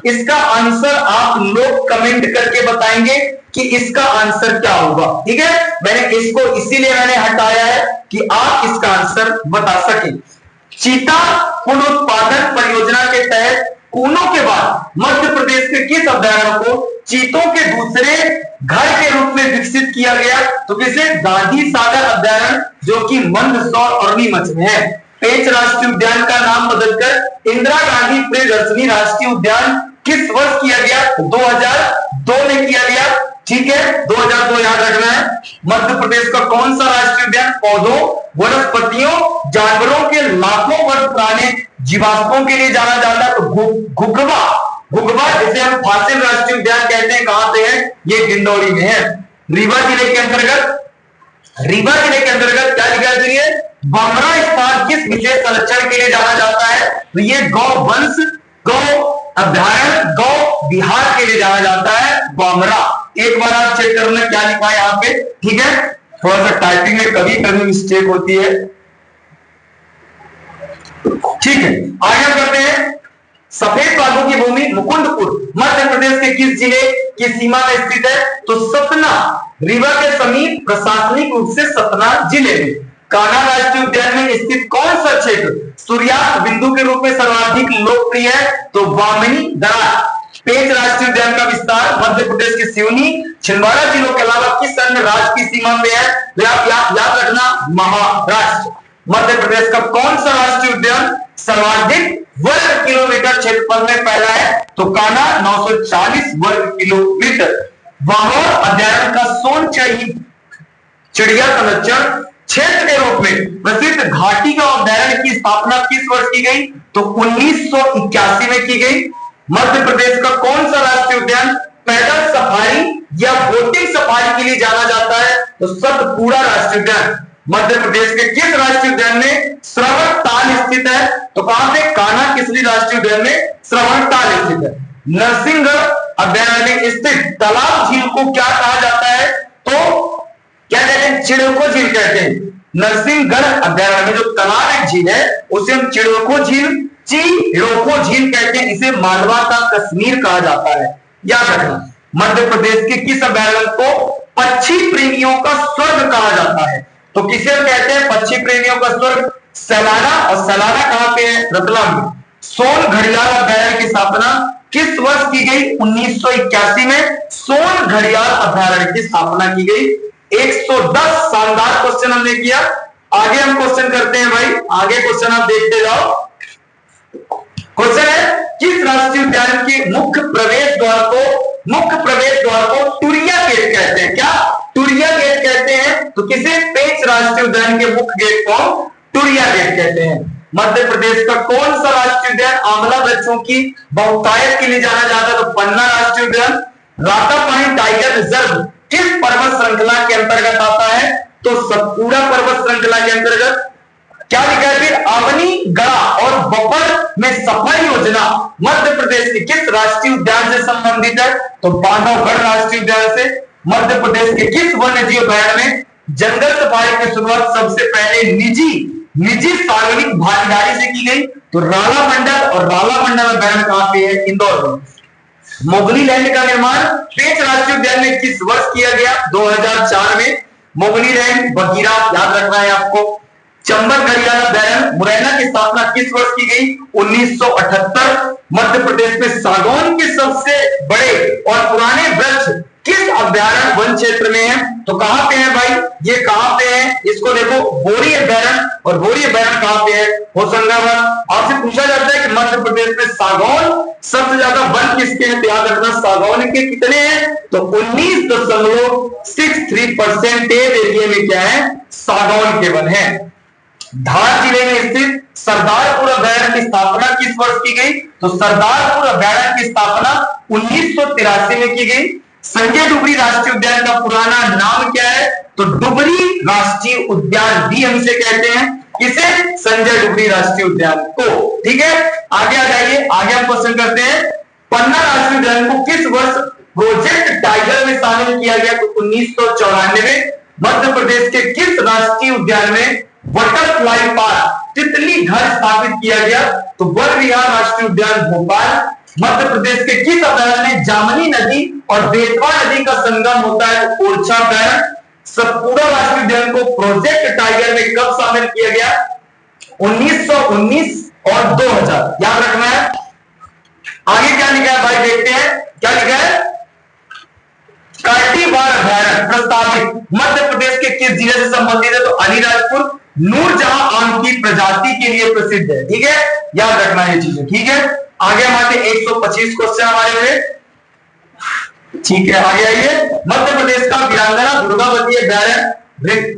इसका आंसर आप लोग कमेंट करके बताएंगे कि इसका आंसर क्या होगा, ठीक है। मैंने इसको इसीलिए हटाया है कि आप इसका आंसर बता सकें। चीता पुनरुत्पादन परियोजना के तहत कूनों के बाद मध्य प्रदेश के किस अभयारण्य को चीतों के दूसरे घर के रूप में विकसित किया गया? तो किसे? गांधी सागर अभयारण्य जो कि मंदसौर और नीमच में है। पेंच राष्ट्रीय उद्यान का नाम बदलकर इंदिरा गांधी प्रियदर्शनी राष्ट्रीय उद्यान किस वर्ष किया गया? 2002 में किया गया, ठीक है। 2002 याद रखना है। मध्य प्रदेश का कौन सा राष्ट्रीय उद्यान पौधों, वनस्पतियों, जानवरों के लाखों वर्ष पुराने जीवाश्मों के लिए जाना जाता है? तो घुघवा जिसे हम फासिल राष्ट्रीय उद्यान कहते हैं, कहां पे है? ये डिंडौरी में है। रीवा जिले के अंतर्गत क्या लिखा है? बामरा स्थान किस विशेष संरक्षण के लिए जाना जाता है? तो ये गौ वंश, गौ अभयारण्य, गौ विहार के लिए जाना जाता है बामरा। एक बार आप चेक करना क्या लिखा है यहाँ पे, ठीक है। थोड़ा सा टाइपिंग में कभी कभी मिस्टेक होती है। ठीक है, आगे हम करते हैं। सफेद बाघों की भूमि मुकुंदपुर मध्य प्रदेश के किस जिले की सीमा में स्थित है? तो सतना रिवर के समीप, प्रशासनिक रूप से सतना जिले में। कान्हा राष्ट्रीय उद्यान में स्थित कौन सा क्षेत्र सूर्यास्त बिंदु के रूप में सर्वाधिक लोकप्रिय है? तो वामिनी दरार। पेंच राष्ट्रीय उद्यान का विस्तार मध्य प्रदेश के सिवनी, छिंदवाड़ा जिलों के अलावा किस अन्य राज्य की सीमा पे है? तो आप याद रखना, महाराष्ट्र। मध्य प्रदेश का कौन सा राष्ट्रीय उद्यान सर्वाधिक वर्ग किलोमीटर क्षेत्रफल में फैला है? तो कान्हा 940 वर्ग किलोमीटर। वाघोर अभ्यारण्य का सोनचढ़ी चिड़िया संरक्षण क्षेत्र के रूप में प्रसिद्ध घाटी का अभ्यारण्य की स्थापना किस वर्ष की गई? तो 1981 में की गई। मध्य प्रदेश का कौन सा राष्ट्रीय उद्यान पैदल सफारी या बोटिंग सफारी के लिए जाना जाता है? तो सतपुड़ा राष्ट्रीय उद्यान। मध्य प्रदेश के किस राष्ट्रीय उद्यान में श्रवणताल स्थित है? तो कहां पे? कान्हा किसली राष्ट्रीय उद्यान में श्रवणताल स्थित है। नरसिंहगढ़ अभ्यारण्य में स्थित तालाब झील को क्या कहा जाता है? तो क्या कहते हैं? चिड़को झील कहते हैं। नरसिंहगढ़ अभ्यारण्य में जो तालाब एक झील है उसे हम चिड़को झील, चिड़को झील कहते हैं। इसे मालवा का कश्मीर कहा जाता है, याद रखना। मध्य प्रदेश के किस अभ्यारण्य को पक्षी प्रेमियों का स्वर्ग कहा जाता है? तो किसे कहते हैं पक्षी प्रेमियों का स्वर्ग? सैलाना। और सैलाना कहां पे है? रतलाम में। सोन घड़ियाल अभ्यारण्य की स्थापना किस वर्ष की गई? 1981 में सोन घड़ियाल अभ्यारण्य की स्थापना की गई। 110 शानदार क्वेश्चन हमने किया। आगे हम क्वेश्चन करते हैं भाई, आगे क्वेश्चन आप देखते जाओ। क्वेश्चन है, किस राष्ट्रीय उद्यान के मुख्य प्रवेश द्वार को टुरिया गेट कहते हैं? क्या? टुरिया गेट कहते हैं। तो किसे? पेंच राष्ट्रीय उद्यान के मुख्य गेट को टुरिया गेट कहते हैं। मध्य प्रदेश का कौन सा राष्ट्रीय उद्यान आंवला वृक्षों की बहुतायत के लिए जाना जाता है? तो पन्ना राष्ट्रीय उद्यान। रातापानी टाइगर रिजर्व किस पर्वत श्रृंखला के अंतर्गत आता है? तो सतपुड़ा पर्वत श्रृंखला के अंतर्गत। क्या लिखा है फिर? आवनी गढ़ा और बफर में सफर योजना मध्य प्रदेश के किस राष्ट्रीय उद्यान से संबंधित है? तो बांधवगढ़ राष्ट्रीय उद्यान से। मध्य प्रदेश के किस वन्य जीव अभयारण्य में जंगल सफारी की शुरुआत सबसे पहले निजी सार्वजनिक भागीदारी से की गई? तो राला मंडल। और राला मंडल अभयारण्य कहां पे है? इंदौर में। मोगली लैंड का निर्माण पेंच राष्ट्रीय उद्यान में किस वर्ष किया गया? 2004 में। मोगली लैंड बगीरा याद रखना है आपको। चंबल घड़ियाल अभ्यारण्य मुरैना की स्थापना किस वर्ष की गई? 1978। मध्य प्रदेश में सागौन के सबसे बड़े और पुराने वृक्ष किस अभ्यारण्य वन क्षेत्र में है? तो कहां पे है भाई? ये कहां पे है? इसको देखो, बोरी अभ्यारण्य। और बोरी अभ्यारण्य कहां पे है? होशंगाबाद। आपसे पूछा जाता है कि मध्य प्रदेश में सागौन सबसे ज्यादा वन किसके हैं? याद रखना, सागौन के कितने हैं? तो 19.63% एरिया में क्या है? सागौन के वन है। धार जिले में स्थित सरदारपुर अभयारण्य की स्थापना किस वर्ष की गई? तो सरदारपुर अभयारण्य की स्थापना 1983 में की गई। संजय डुबरी राष्ट्रीय उद्यान का पुराना नाम क्या है? तो डुबरी राष्ट्रीय उद्यान भी हम इसे कहते हैं। किसे? संजय डुबरी राष्ट्रीय उद्यान को। ठीक है, आगे आ जाइए, आगे हम क्वेश्चन करते हैं। पन्ना राष्ट्रीय उद्यान को किस वर्ष प्रोजेक्ट टाइगर में शामिल किया गया? तो 1994 में। मध्य प्रदेश के किस राष्ट्रीय उद्यान में बटरफ्लाई पार्क तितली घर स्थापित किया गया? तो वन विहार राष्ट्रीय उद्यान भोपाल। मध्य प्रदेश के किस अभयारण्य में जामनी नदी और बेतवा नदी का संगम होता है? तो ओरछा अभयारण्य। सतपुड़ा राष्ट्रीय उद्यान को प्रोजेक्ट टाइगर में कब शामिल किया गया? 1919 और 2000, याद रखना है। आगे क्या लिखा है भाई, देखते हैं क्या लिखा है। काटीबार अभयारण्य प्रस्तावित मध्य प्रदेश के किस जिले से संबंधित है? तो अलीराजपुर। नूरजहां आम की प्रजाति के लिए प्रसिद्ध है। ठीक है, याद रखना ये चीजें। ठीक है, आगे हमारे 125 क्वेश्चन हमारे हुए। ठीक है, आगे आइए। मध्य प्रदेश का वीरांगना दुर्गावती अभयारण्य,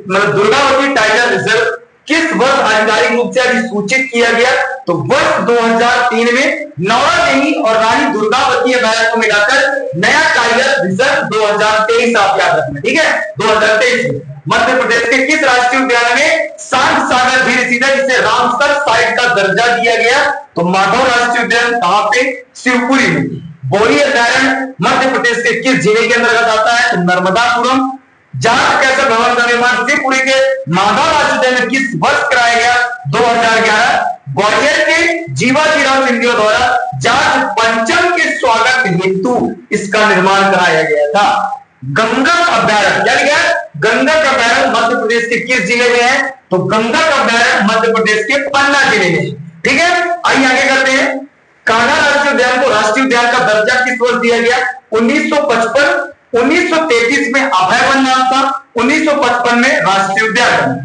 मतलब दुर्गावती टाइगर रिजर्व किस वर्ष आधिकारिक रूप से अधिसूचित किया गया? तो वर्ष 2003 में। नौरादेवी और रानी दुर्गावती अभयारण्य को मिलाकर नया टाइगर रिजर्व 2023 आप याद रखना। ठीक है, 2023 में। मध्य प्रदेश के किस राष्ट्रीय उद्यान में शांत सागर झील स्थित है जिसे रामसर साइट का दर्जा दिया गया? तो माधव राष्ट्रीय उद्यान कहां पे? शिवपुरी में। बोरी अभयारण्य मध्य प्रदेश के किस जिले के अंतर्गत आता है? तो नर्मदापुरम। जाट कैसर भवन का निर्माण शिवपुरी के माधव राष्ट्रीय उद्यान में किस वर्ष कराया गया? 2011 ग्वालियर के जीवाजीराव सिंधिया द्वारा जॉर्ज पंचम के स्वागत हेतु इसका निर्माण कराया गया था। गंगक अभ्यारण्य क्या लिखा है? गंगक अभ्यारण्य मध्य प्रदेश के किस जिले में है? तो गंगक अभ्यारण्य मध्य प्रदेश के पन्ना जिले में। ठीक है, आइए आगे करते हैं। कान्हा राष्ट्रीय उद्यान को राष्ट्रीय उद्यान का दर्जा किस वर्ष दिया गया? 1955। 1933 में अभय वन नाम था, 1955 में राष्ट्रीय उद्यान।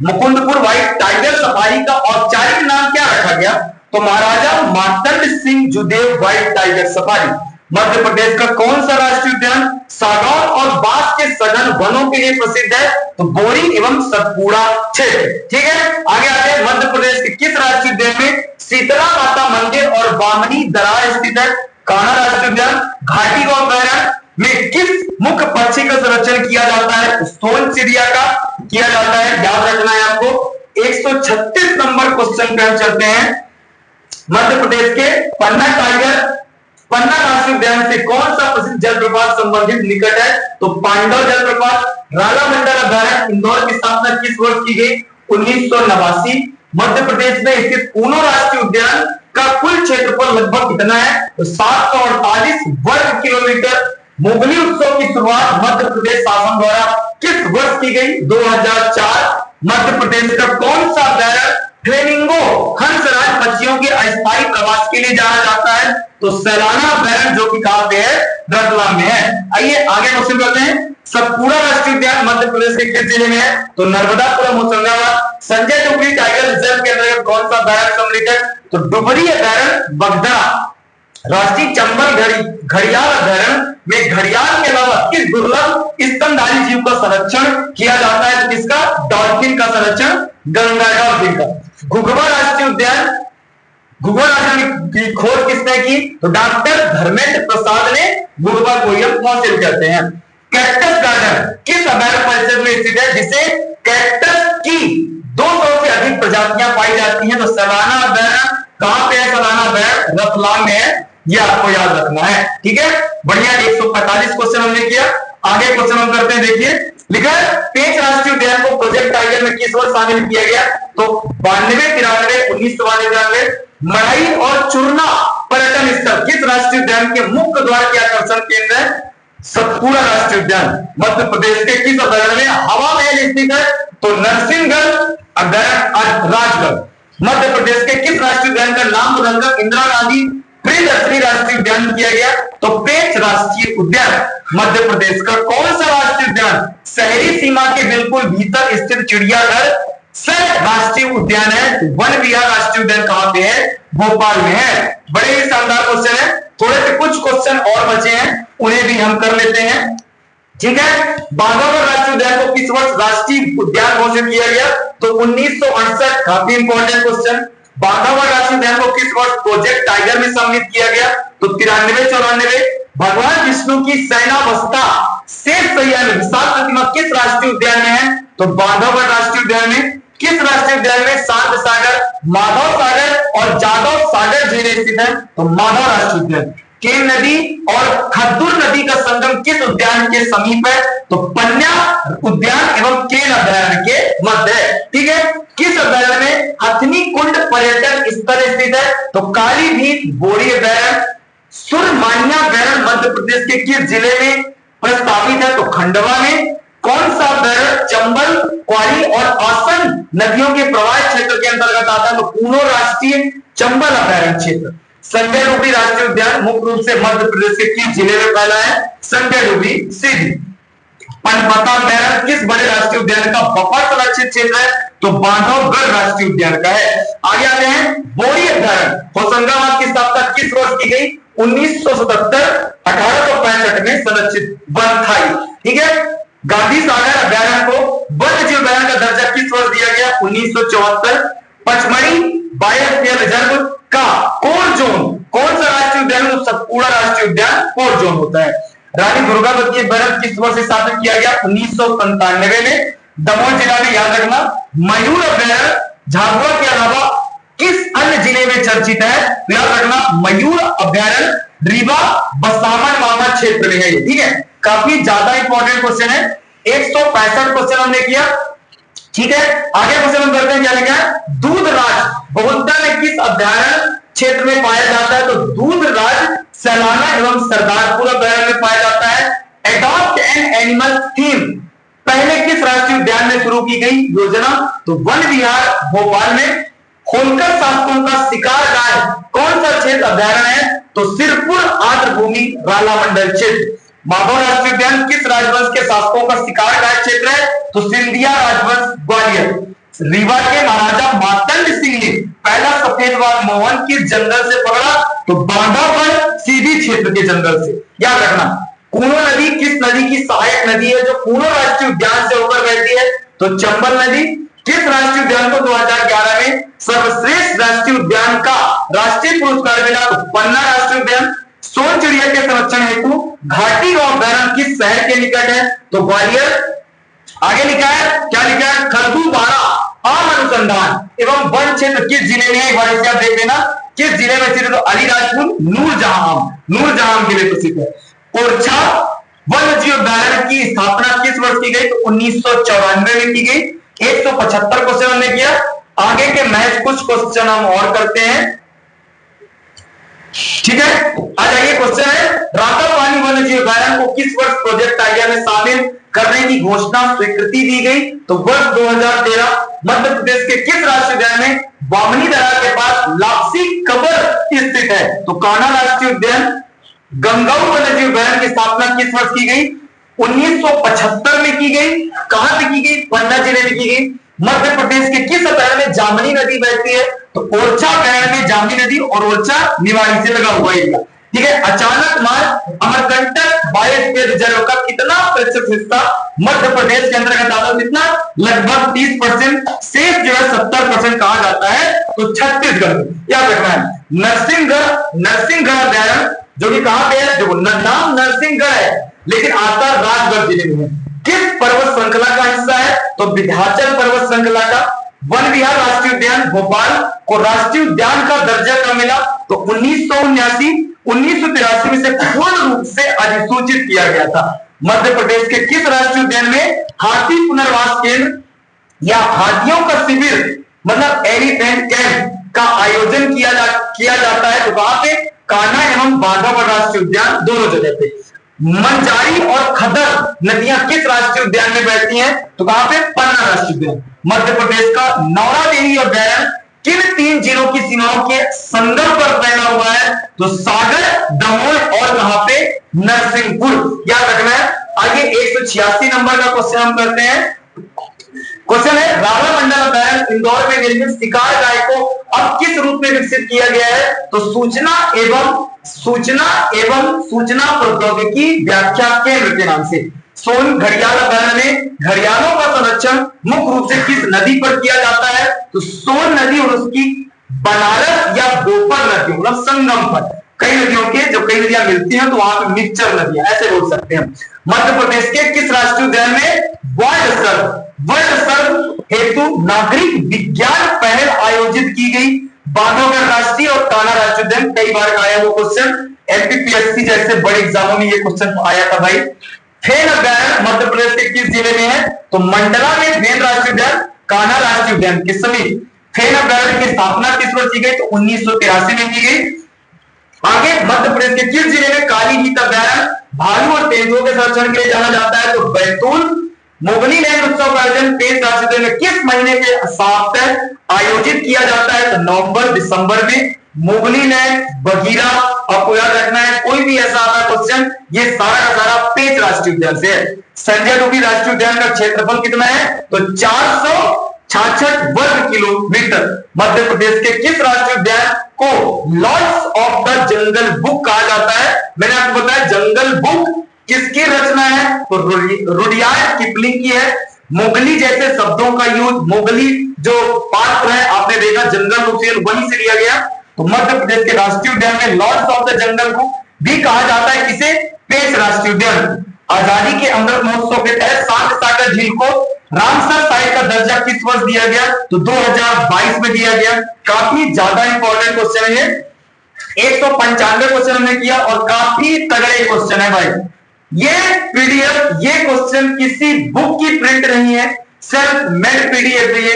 मुकुंदपुर व्हाइट टाइगर सफारी का औपचारिक नाम क्या रखा गया? तो Maharaja Martand Singh Judeo white tiger safari. Madhya Pradesh का कौन सा राष्ट्रीय उद्यान सागौन और बांस के सघन वनों के लिए प्रसिद्ध है? तो बोरी एवं सतपुड़ा क्षेत्र। ठीक है, आगे आते हैं। मध्य प्रदेश के किस राष्ट्रीय उद्यान में शीतला माता मंदिर और बामनी दरार स्थित है? कान्हा राष्ट्रीय उद्यान। घाटी गौ अभ्यारण्य में किस मुख्य पक्षी का संरक्षण किया जाता है? सोन चिड़िया का किया जाता है। याद रखना है आपको। 136 नंबर क्वेश्चन पे हम चलते हैं। मध्य प्रदेश के पन्ना राष्ट्रीय उद्यान से कौन सा प्रसिद्ध जलप्रपात संबंधित निकट है? तो पांडव जलप्रपात। राला मंडल अभ्यारण्य इंदौर की स्थापना किस वर्ष की गई? 1989। मध्य प्रदेश में स्थित ऊनो राष्ट्रीय उद्यान का कुल क्षेत्रफल लगभग कितना है? तो 748 वर्ग किलोमीटर। मुगली उत्सव की शुरुआत मध्य प्रदेश शासन द्वारा किस वर्ष की गई? 2004। मध्य प्रदेश का कौन सा अभ्यारण्य फ्लेमिंगो हंसराज पक्षियों के अस्थायी प्रवास के लिए जाना जाता है? तो सैलाना अभ्यारण्य, जो कि कहां पे है? रतलाम में है। आइए आगे क्वेश्चन करते हैं। सतपुड़ा राष्ट्रीय उद्यान मध्य प्रदेश के किस जिले में है? तो नर्मदापुरम होशंगाबाद। संजय डुगरी टाइगर रिजर्व के अंतर्गत कौन सा अभ्यारण्य सम्मिलित है? तो डुबरी अभ्यारण्य बगदा। राष्ट्रीय चंबल घड़ियाल अभ्यारण्य में घड़ियाल के अलावा किस दुर्लभ स्तनधारी जीव का संरक्षण किया जाता है? किसका? डॉल्फिन का संरक्षण, गंगा डॉल्फिन का। घुघुआ राष्ट्रीय उद्यान की खोज किसने की? तो डॉक्टर धर्मेंद्र प्रसाद ने घुघुआ को हम फॉसिल कहते हैं। कैक्टस गार्डन किस अभ्यारण्य परिषद में स्थित है जिसे कैक्टस की 200 से अधिक प्रजातियां पाई जाती हैं? तो सलाना अभ्यारण्य। कहां पे है सलाना अभ्यारण्य? रतलाम में है। ये आपको याद रखना है। ठीक है, बढ़िया। 145 क्वेश्चन हमने किया। आगे क्वेश्चन हम करते हैं। देखिए लिखा है पेंच राष्ट्रीय उद्यान को प्रोजेक्ट टाइगर में किस वर्ष शामिल किया गया? तो 92, 93, 1992। मढ़ई और चुरना पर्यटन स्थल किस राष्ट्रीय उद्यान के मुख्य द्वार के आकर्षण केंद्र है? सतपुड़ा राष्ट्रीय उद्यान। मध्य प्रदेश के किस अभ्यारण्य में हवा महल स्थित है? तो नरसिंहगढ़ अभ्यारण्य राजगढ़। मध्य प्रदेश के किस राष्ट्रीय उद्यान का नाम बदलकर इंदिरा गांधी प्रियदर्शनी राष्ट्रीय उद्यान किया गया? तो पेंच राष्ट्रीय उद्यान। मध्य प्रदेश का कौन सा राष्ट्रीय उद्यान शहरी सीमा के बिल्कुल भीतर स्थित चिड़ियाघर सह राष्ट्रीय उद्यान है? वन विहार राष्ट्रीय उद्यान कहां पे है? भोपाल में है। बड़े ही शानदार क्वेश्चन है। थोड़े से कुछ क्वेश्चन और बचे हैं, उन्हें भी हम कर लेते हैं। ठीक है, बांधवगढ़ राष्ट्रीय उद्यान को किस वर्ष राष्ट्रीय उद्यान घोषित किया गया? तो 1968। काफी इंपॉर्टेंट क्वेश्चन। बांधवगढ़ राष्ट्रीय उद्यान को किस वर्ष प्रोजेक्ट टाइगर में सम्मिलित किया गया? तो 93, 94। भगवान विष्णु की शयनावस्था शेष शैया में विशाल प्रतिमा किस राष्ट्रीय उद्यान में है? तो बांधवगढ़ राष्ट्रीय उद्यान में। किस राष्ट्रीय उद्यान में शांत सागर, माधव सागर और जादव सागर झीलें स्थित है? तो माधव राष्ट्रीय उद्यान। केन नदी और खद्दुर नदी का संगम किस उद्यान के समीप है? तो पन्ना उद्यान एवं केन अभ्यारण्य के मध्य है। ठीक है, किस अभ्यारण्य में हथनी कुंड पर्यटन स्थल स्थित है? तो काली भीत बोरी अभ्यारण्य। सुरमान्या अभ्यारण्य मध्य प्रदेश के किस जिले में प्रस्तावित है? तो खंडवा में। कौन सा अभ्यारण्य चंबल, क्वारी और आसन नदियों के प्रवाह क्षेत्र के अंतर्गत आता है? तो ऊनो राष्ट्रीय चंबल अभ्यारण्य क्षेत्र। संजय डुगरी राष्ट्रीय उद्यान मुख्य रूप से मध्य प्रदेश के किस जिले में फैला है? संजय डुगरी सीधी। पनपता अभ्यारण्य किस बड़े राष्ट्रीय उद्यान का बफर संरक्षित क्षेत्र है? तो बांधवगढ़ राष्ट्रीय उद्यान का है। आगे आते हैं। बोरी अभ्यारण्य होशंगाबाद की स्थापना किस वर्ष की गई? 1977। 1865 में संरक्षित वन था। ठीक है, गांधी सागर अभ्यारण्य को वन्य जीव अभ्यारण्य का दर्जा किस वर्ष दिया गया? 1974। पचमढ़ी बायोस्फीयर रिजर्व का कोर जोन कौन सा राष्ट्रीय उद्यान? सतपुड़ा राष्ट्रीय उद्यान कोर जोन होता है। रानी दुर्गावती अभ्यारण्य किस वर्ष से स्थापित किया गया? 1997 में। दमोह जिला में, याद रखना। मयूर अभ्यारण्य झाबुआ के अलावा किस अन्य जिले में चर्चित है? याद रखना, मयूर अभ्यारण्य रीवा बसामन मामा क्षेत्र में है। ठीक है, काफी ज्यादा इंपॉर्टेंट क्वेश्चन है। 165 क्वेश्चन हमने किया। ठीक है, आगे क्वेश्चन हम करते हैं, क्या लिखा है, दूधराज बहुलता में किस अभ्यारण्य क्षेत्र में पाया जाता है? तो दूधराज सैलाना एवं सरदारपुर अभ्यारण्य में पाया जाता है। एडॉप्ट एन एनिमल थीम पहले किस राष्ट्रीय उद्यान में शुरू की गई योजना? तो वन विहार भोपाल में। होलकर शासकों का शिकार गाय कौन सा क्षेत्र अभ्यारण्य है? तो सिरपुर आर्द्रभूमि राला मंडल क्षेत्र। माधव राष्ट्रीय उद्यान किस राजवंश के शासकों का शिकार गाय क्षेत्र है? तो सिंधिया राजवंश ग्वालियर। रीवा के महाराजा मार्तंड सिंह ने पहला सफेद बाघ मोहन किस जंगल से पकड़ा? तो बांधावन सीधी क्षेत्र के जंगल से। याद रखना, कूनो नदी किस नदी की सहायक नदी है जो कूनो राष्ट्रीय उद्यान से होकर बहती है? तो चंबल नदी। किस राष्ट्रीय उद्यान को 2011 में सर्वश्रेष्ठ राष्ट्रीय उद्यान का राष्ट्रीय पुरस्कार मिला? तो पन्ना राष्ट्रीय उद्यान। सोन चिड़िया के संरक्षण हेतु घाटी गांव अभ्यारण्य किस शहर के निकट है? तो ग्वालियर। आगे लिखा है, क्या लिखा है, खरदूबारा आम अनुसंधान एवं वन क्षेत्र किस जिले में है? एक बार इसे आप देख लेना, किस जिले में स्थित है? तो अलीराजपुर। नूरजहां के लिए प्रसिद्ध है। ओरछा वन्य जीव अभ्यारण्य की स्थापना किस वर्ष की गई? तो 1994 में की गई। 175 क्वेश्चन हमने किया। आगे के महज कुछ क्वेश्चन हम और करते हैं, ठीक है। आ जाइए, क्वेश्चन है, रातापानी वन्य जीव अभ्यारण्य को किस वर्ष प्रोजेक्ट आइडिया में शामिल करने की घोषणा स्वीकृति दी गई? तो वर्ष 2013। मध्य प्रदेश के किस राष्ट्रीय उद्यान में बामनी दरा के पास लापसी कबर स्थित है? तो कान्हा राष्ट्रीय उद्यान। गंगाऊ वन्य जीव अभ्यारण्य की स्थापना किस वर्ष की गई? 1975 में की गई। कहां से की गई? पन्ना जिले में की गई। मध्य प्रदेश के किस अभ्यारण्य में जामनी नदी बहती है? तो ओरछा अभ्यारण्य में जामनी नदी और ओरछा निवाड़ी से लगा हुआ एरिया, ठीक है। अचानक मार्ग अमरकंटक बायोस्फीयर रिजर्व का कितना प्रतिशत हिस्सा मध्य प्रदेश के अंतर्गत आता है? कितना? लगभग 30%। शेष जो है 70% कहा जाता है, तो छत्तीसगढ़। याद रखना है, नरसिंहगढ़ अभ्यारण्य जो कि कहां पे है? जो नाम नरसिंहगढ़ है लेकिन आता राजगढ़ जिले में है। किस पर्वत श्रृंखला का हिस्सा है? तो विंध्याचल पर्वत श्रृंखला का। वन विहार राष्ट्रीय उद्यान भोपाल को राष्ट्रीय उद्यान का दर्जा कब मिला? तो 1983 में से पूर्ण रूप से अधिसूचित किया गया था। मध्य प्रदेश के किस राष्ट्रीय उद्यान में हाथी पुनर्वास केंद्र या हाथियों का शिविर मतलब एलिफेंट कैंप का आयोजन किया जाता है? तो वहां पे कान्हा एवं बांधावन राष्ट्रीय उद्यान, दोनों जगह पे। मंजारी और खदर नदियां किस राष्ट्रीय उद्यान में बहती हैं? तो कहां पे? पन्ना राष्ट्रीय उद्यान। मध्य प्रदेश का नौरादेवी अभ्यारण्य किन 3 जिलों की सीमाओं के संगम पर फैला हुआ है? तो सागर, दमोह और कहां पे? नरसिंहपुर। याद रखना है। आगे 186 नंबर का क्वेश्चन हम करते हैं। क्वेश्चन है, राला मंडल अभ्यारण्य इंदौर में निर्मित शिकार गाय को अब किस रूप में विकसित किया गया है? तो सूचना प्रौद्योगिकी व्याख्या केंद्र के नाम से। सोन घड़ियाल अभ्यारण्य में घड़ियालों का संरक्षण मुख्य रूप से किस नदी पर किया जाता है? तो सोन नदी और उसकी बनारस या बोपर नदी मतलब संगम पर। कई नदियों के जो कई नदियां मिलती हैं तो वहां पे मिक्सचर नदियां ऐसे बोल सकते हैं। मध्य प्रदेश के किस राष्ट्रीय उद्यान में वर्ल्ड सर्व हेतु नागरिक विज्ञान पहल आयोजित की गई? बांधवगढ़ राष्ट्रीय और कान्हा राष्ट्रीय उद्यान। कई बार आया वो क्वेश्चन, एमपीपीएससी जैसे बड़े एग्जामों में ये क्वेश्चन आया था भाई। फेन अभ्यारण्य मध्य प्रदेश के किस जिले में है? तो मंडला में फेन राष्ट्रीय उद्यान, कान्हा राष्ट्रीय उद्यान के समीप। फेन अभ्यारण्य की स्थापना किस वर्ष की गई? तो 1983 में की गई। आगे मध्य प्रदेश के किस जिले में कालीजीत अभ्यारण्य भालू और तेंदुओं के संरक्षण के लिए जाना जाता है? तो बैतूल। मोगली लैंड उत्सव का आयोजन पेश राष्ट्रीय में किस महीने के साथ आयोजित किया जाता है? तो नवंबर दिसंबर में। मोगली लैंड, बगीरा, आपको याद रखना है कोई भी ऐसा आता क्वेश्चन, ये सारा का सारा पेंच राष्ट्रीय उद्यान से है। संजय डोभी राष्ट्रीय उद्यान का क्षेत्रफल कितना है? तो 466 वर्ग किलोमीटर। मध्य प्रदेश के किस राष्ट्रीय उद्यान को lords of the Jungle Book कहा जाता है? मैंने आपको बताया जंगल बुक किसकी रचना है? तो रुडयार्ड किपलिंग की है। मोगली जैसे शब्दों का यूज, मोगली जो पात्र है आपने देखा जंगल बुक से वहीं से लिया गया। तो मध्य प्रदेश के राष्ट्रीय उद्यान में lords of the Jungle Book भी कहा जाता है किसे? पेंच राष्ट्रीय उद्यान। आजादी के अमृत महोत्सव के तहत शांत सागर झील को रामसर साइट का दर्जा किस वर्ष दिया गया? तो 2022 में दिया गया। काफी ज्यादा इंपॉर्टेंट क्वेश्चन है ये। 195 क्वेश्चन हमने किया और काफी तगड़े क्वेश्चन है भाई। ये पीडीएफ, ये क्वेश्चन किसी बुक की प्रिंट नहीं है, सेल्फ मेड पीडीएफ है, ये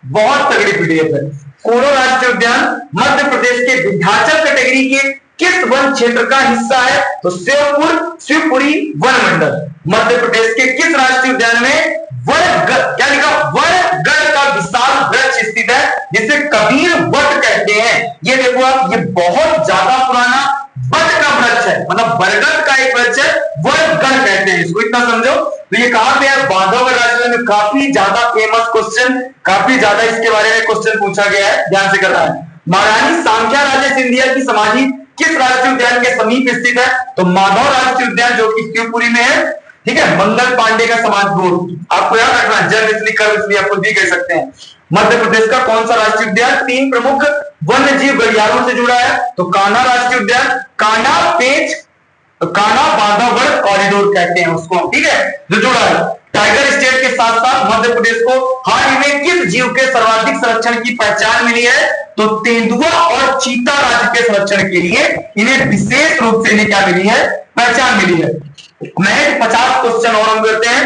बहुत तगड़ी पीडीएफ है। कूनो राष्ट्रीय उद्यान मध्य प्रदेश के विंध्याचल कैटेगरी के किस वन क्षेत्र का हिस्सा है? तो शिवपुरी वन मंडल। मध्य प्रदेश के किस राष्ट्रीय उद्यान में क्या लिखा? वरगढ़ का विशाल वृक्ष स्थित है, जिसे कबीर वट कहते हैं। ये देखो आप, ये बहुत ज्यादा पुराना वट का वृक्ष है, मतलब बरगद का एक वृक्ष है, वरगढ़ कहते हैं इसको, इतना समझो। तो ये कहां पे है? बांधवगढ़ राज्य में। काफी ज्यादा फेमस क्वेश्चन, काफी ज्यादा इसके बारे में क्वेश्चन पूछा गया है, ध्यान से करना है। महारानी सांख्या राजे सिंधिया की समाधि किस राष्ट्रीय उद्यान के समीप स्थित है? तो माधव राष्ट्रीय उद्यान, जो कि शिवपुरी में है, ठीक है। मंगल पांडे का समाधि आपको याद रखना, जब इसलिए कर इसलिए आप भी कह सकते हैं। मध्य प्रदेश का कौन सा राष्ट्रीय उद्यान 3 प्रमुख वन्य जीव गलियारों से जुड़ा है? तो कान्हा राष्ट्रीय उद्यान, कान्हा बांधवगढ़ कॉरिडोर कहते हैं उसको, ठीक है, जो जुड़ा है। टाइगर स्टेट के साथ साथ मध्य प्रदेश को हाल ही में किस जीव के सर्वाधिक संरक्षण की पहचान मिली है? तो तेंदुआ और चीता राज्य के संरक्षण के लिए इन्हें विशेष रूप से इन्हें क्या मिली है? पहचान मिली है। महज 50 क्वेश्चन और हम करते हैं।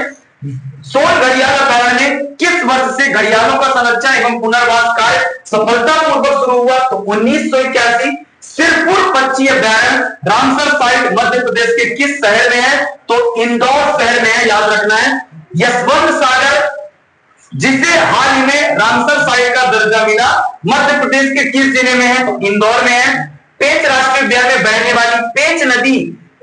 सोन घड़ियाल अभयारण्य में किस वर्ष से घड़ियालों का संरक्षण एवं पुनर्वास कार्य सफलतापूर्वक शुरू हुआ? तो 1981। सिरपुर पक्षी अभयारण्य रामसर साइट मध्य प्रदेश के किस शहर में है? तो इंदौर शहर में है, याद रखना है। यशवंत सागर, जिसे हाल ही में रामसर साइट का दर्जा मिला, मध्य प्रदेश के किस जिले में है? तो इंदौर में है। पेंच राष्ट्रीय उद्यान में बहने वाली पेंच नदी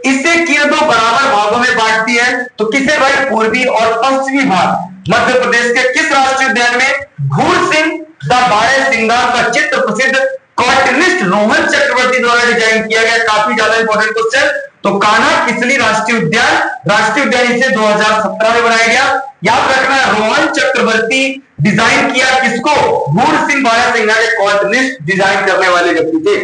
इसे किन दो बराबर भागों में बांटती है? तो किसे भाई? पूर्वी और पश्चिमी भाग। मध्य प्रदेश के किस राष्ट्रीय उद्यान में घूर सिंह द बारह सिंगार का चित्र प्रसिद्ध कार्टूनिस्ट रोहन चक्रवर्ती द्वारा डिजाइन किया गया? काफी ज्यादा इंपॉर्टेंट क्वेश्चन। तो कान्हा किसली राष्ट्रीय उद्यान इसे 2017 में बनाया गया, याद रखना है। रोहन चक्रवर्ती डिजाइन किया किसको? घूर सिंह बारह सिंगार के कार्टूनिस्ट डिजाइन करने वाले व्यक्ति थे।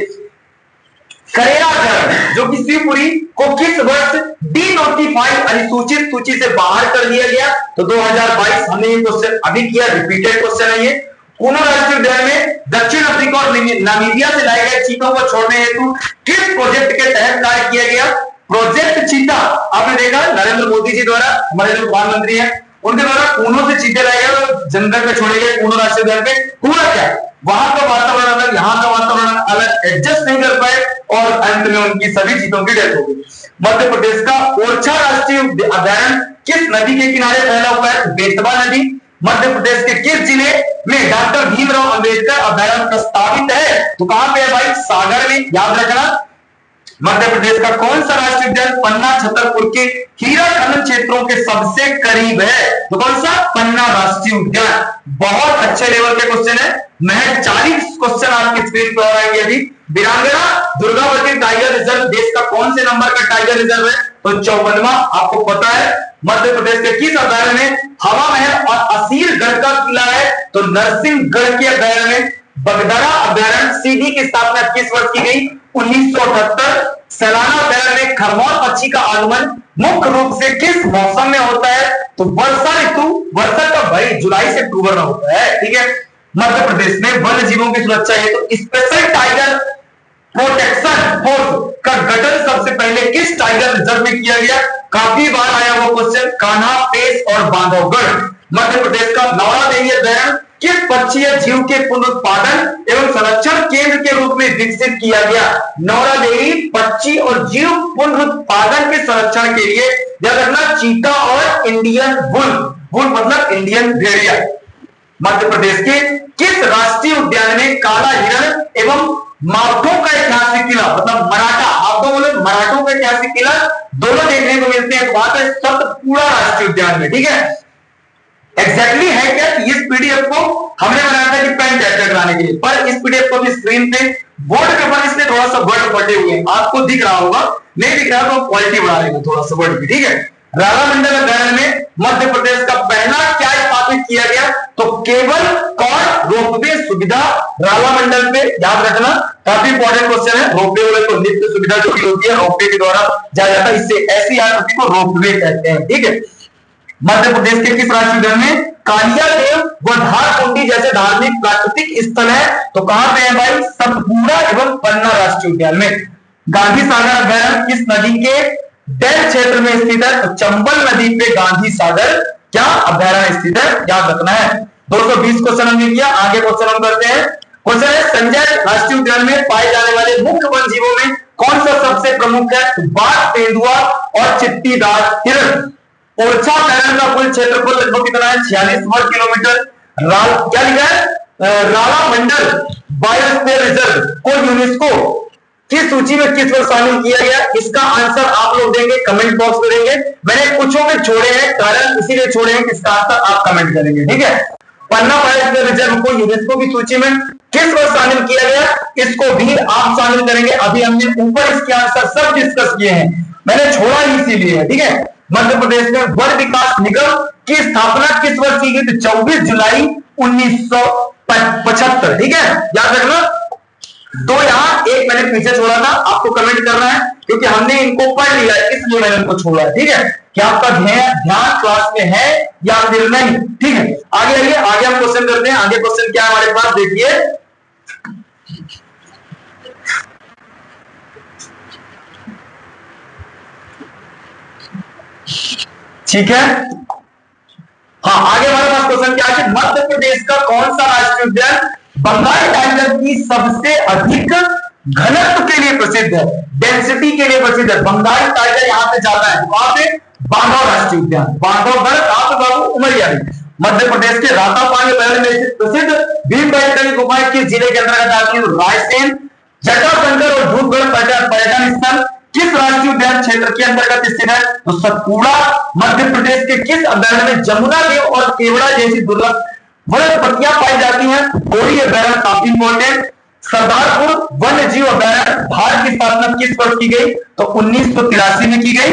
करेरा अभयारण्य, जो कि शिवपुरी को किस वर्ष डीनोटिफाइड अधिसूचित सूची से बाहर कर दिया गया? तो 2022। हमने ये क्वेश्चन अभी किया, रिपीटेड क्वेश्चन है ये। कूनो राष्ट्रीय उद्यान में दक्षिण अफ्रीका और नामीबिया से लाए गए चीतों को छोड़ने हेतु किस प्रोजेक्ट के तहत कार्य किया गया? प्रोजेक्ट चीता। आपने देखा नरेंद्र मोदी जी द्वारा, हमारे जो प्रधानमंत्री हैं, उनके द्वारा कूनो से चीते लाए गए और जंगल में छोड़े गए। कूनो राष्ट्रीय उद्यान में हुआ क्या? वहां का वातावरण अलग, यहाँ का वातावरण अलग, एडजस्ट नहीं कर पाए और अंत में उनकी सभी चीतों की डेथ हो गई। मध्य प्रदेश का ओरछा राष्ट्रीय अभयारण्य किस नदी के किनारे फैला हुआ है? बेतवा नदी। मध्य प्रदेश के किस जिले में डॉक्टर भीमराव अंबेडकर अभयारण्य प्रस्तावित है? तो कहां पे है भाई? सागर में, याद रखना। मध्य प्रदेश का कौन सा राष्ट्रीय उद्यान पन्ना छतरपुर के हीरा खनन क्षेत्रों के सबसे करीब है? तो कौन सा? पन्ना राष्ट्रीय उद्यान। बहुत अच्छे लेवल के क्वेश्चन है। महज 40 क्वेश्चन आपकी स्क्रीन पर आएंगे अभी। वीरांगना दुर्गावती टाइगर रिजर्व देश का कौन से नंबर का टाइगर रिजर्व है? तो 54वां। आपको पता है मध्य प्रदेश के किस अभयारण्य में हवा महल और असीलगढ़ का किला है? तो नरसिंहगढ़ के अभयारण्य में। बगदरा अभयारण्य सीधी की स्थापना किस वर्ष की गई? 1978। सैलाना अभयारण्य में खरमौर पक्षी का आगमन मुख्य रूप से किस मौसम में होता है? तो वर्षा ऋतु, वर्षा का भाई जुलाई से अक्टूबर में होता है, ठीक है। मध्य प्रदेश में वन्य जीवों की सुरक्षा है तो स्पेशल टाइगर प्रोटेक्शन फोर्स का गठन सबसे पहले किस टाइगर रिजर्व में किया गया? काफी बार आया वो क्वेश्चन, कान्हा, पेश और बांधवगढ़। मध्य प्रदेश का नौरा देवी अभयारण्य किस पक्षी या जीव के पुनरुत्पादन एवं संरक्षण केंद्र के रूप में विकसित किया गया? नौरा देवी पक्षी और जीव पुनरुत्पादन के संरक्षण के लिए याद रखना चीता और इंडियन बुल मतलब इंडियन भेड़िया। मध्य प्रदेश के किस राष्ट्रीय उद्यान में काला हिरण एवं मावठों का ऐतिहासिक किला मतलब मराठों का ऐतिहासिक किला दोनों देखने को मिलते हैं? तो बात है सतपुड़ा राष्ट्रीय उद्यान में, ठीक है। एग्जैक्टली है क्या? इस पीडीएफ को हमने बनाया था कि पेन कैप्चर कराने के लिए, पर इस पीडीएफ को भी स्क्रीन पे बोर्ड के ऊपर इसलिए थोड़ा सा वर्ड पड़े हुए हैं, आपको दिख रहा होगा, नहीं दिख रहा तो क्वालिटी बढ़ा लेंगे थोड़ा सा वर्ड की, ठीक है। राला मंडल अभयारण्य में मध्य प्रदेश का पहला क्या स्थापित किया गया? तो केबल कार रोपवे सुविधा राला मंडल पे, याद रखना काफी इंपॉर्टेंट क्वेश्चन है। रोपवे वाले को नित्य सुविधा जो होती है रोपवे के द्वारा जाया जाता है, इससे ऐसी आकृति को रोपवे कहते हैं, ठीक है। मध्य प्रदेश के किस राष्ट्रीय उद्यान में कालिया देव व धार कुंडी जैसे धार्मिक प्राकृतिक स्थल है? तो कहां पे है भाई? सतपुड़ा एवं पन्ना राष्ट्रीय उद्यान में। गांधी सागर अभयारण्य किस नदी के डेल्टा क्षेत्र में स्थित है? तो चंबल नदी पे गांधी सागर क्या अभ्यारण्य स्थित है, याद रखना है। 220 क्वेश्चन हमने किया। आगे क्वेश्चन हम करते हैं। क्वेश्चन है, संजय राष्ट्रीय उद्यान में पाए जाने वाले मुख्य वन जीवों में कौन सा सबसे प्रमुख है? तो बाघ, तेंदुआ और चित्तीदार हिरण। ओरछा अभ्यारण्य का कुल क्षेत्रफल लगभग कितना है? 46 वर्ग किलोमीटर। क्या लिखा है? राला मंडल बायोस्फीयर रिजर्व को यूनेस्को की सूची में किस वर्ष शामिल किया गया? इसका आंसर आप लोग देंगे, कमेंट बॉक्स में देंगे। मैंने कुछों में छोड़े हैं, कारण इसीलिए छोड़े हैं कि इसका आंसर आप कमेंट करेंगे, ठीक है। पन्ना बायोस्फीयर रिजर्व को यूनेस्को की सूची में किस वर्ष शामिल किया गया? इसको भी आप शामिल करेंगे। अभी हमने ऊपर इसके आंसर सब डिस्कस किए हैं, मैंने छोड़ा ही इसीलिए है, ठीक है। मध्य प्रदेश में वन विकास निगम की स्थापना किस वर्ष की गई? तो 24 जुलाई 1975, ठीक है, याद रखना। दो यहां एक मैंने पीछे छोड़ा था, आपको कमेंट करना है क्योंकि हमने इनको पढ़ लिया है, इसलिए मैंने इनको छोड़ा है, ठीक है। क्या आपका ध्यान क्लास में है या फिर नहीं? ठीक है, आगे आइए, आगे हम क्वेश्चन करते हैं। आगे क्वेश्चन क्या है हमारे पास, देखिए। ठीक है, हाँ, आगे हमारे पास क्वेश्चन क्या है? मध्य प्रदेश का कौन सा राष्ट्रीय उद्यान बंगाल टाइगर की सबसे अधिक घनत्व के लिए प्रसिद्ध है, डेंसिटी के लिए प्रसिद्ध है? बंगाल टाइगर यहां पे ज्यादा है, वहां पे बांधव राष्ट्रीय उद्यान, बांधवगढ़, आप बाबू उमरिया में। मध्य प्रदेश के रातापानी अभयारण्य में प्रसिद्ध भीमबेटका गुफाएं किस जिले के अंतर्गत आती है? रायसेन। जटाशंकर और धूपगढ़ पर्यटन स्थल किस राष्ट्रीय उद्यान क्षेत्र के अंतर्गत स्थित है? तो सतपुड़ा। मध्य प्रदेश के किस अभयारण्य में जमुना देव और केवड़ा जैसी दुर्लभ वनस्पतियां पाई जाती हैं? बोरी अभयारण्य काफी इंपॉर्टेंट। सरदारपुर वन्य जीव अभयारण्य भारत की स्थापना किस वर्ष की गई? तो 1983 में की गई।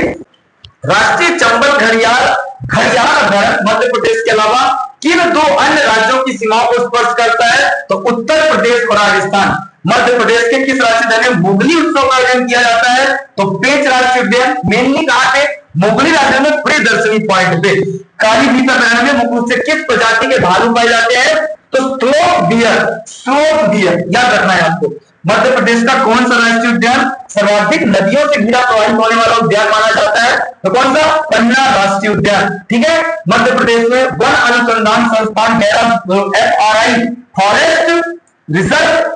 राष्ट्रीय चंबल घड़ियाल अभयारण्य मध्य प्रदेश के अलावा किन दो अन्य राज्यों की सीमाओं को स्पर्श करता है? तो उत्तर प्रदेश और राजस्थान। मध्य प्रदेश के किस राष्ट्रीय उद्यान में मुगली उत्सव का आयोजन किया जाता है? तो पेंच राष्ट्रीय उद्यान। मेनली कहां पे? मुगली राज्य में प्रियदर्शनी पॉइंट पे। कालीभीत अभयारण्य में मुख्य रूप से किस प्रजाति के भालू पाए जाते हैं? तो स्लोथ डियर, याद रखना है आपको। मध्य प्रदेश का कौन सा राष्ट्रीय उद्यान सर्वाधिक नदियों से घिरा प्रवाहित होने वाला उद्यान माना जाता है? तो कौन सा? पन्ना राष्ट्रीय उद्यान, ठीक है। मध्य प्रदेश में वन अनुसंधान संस्थान FRI forest research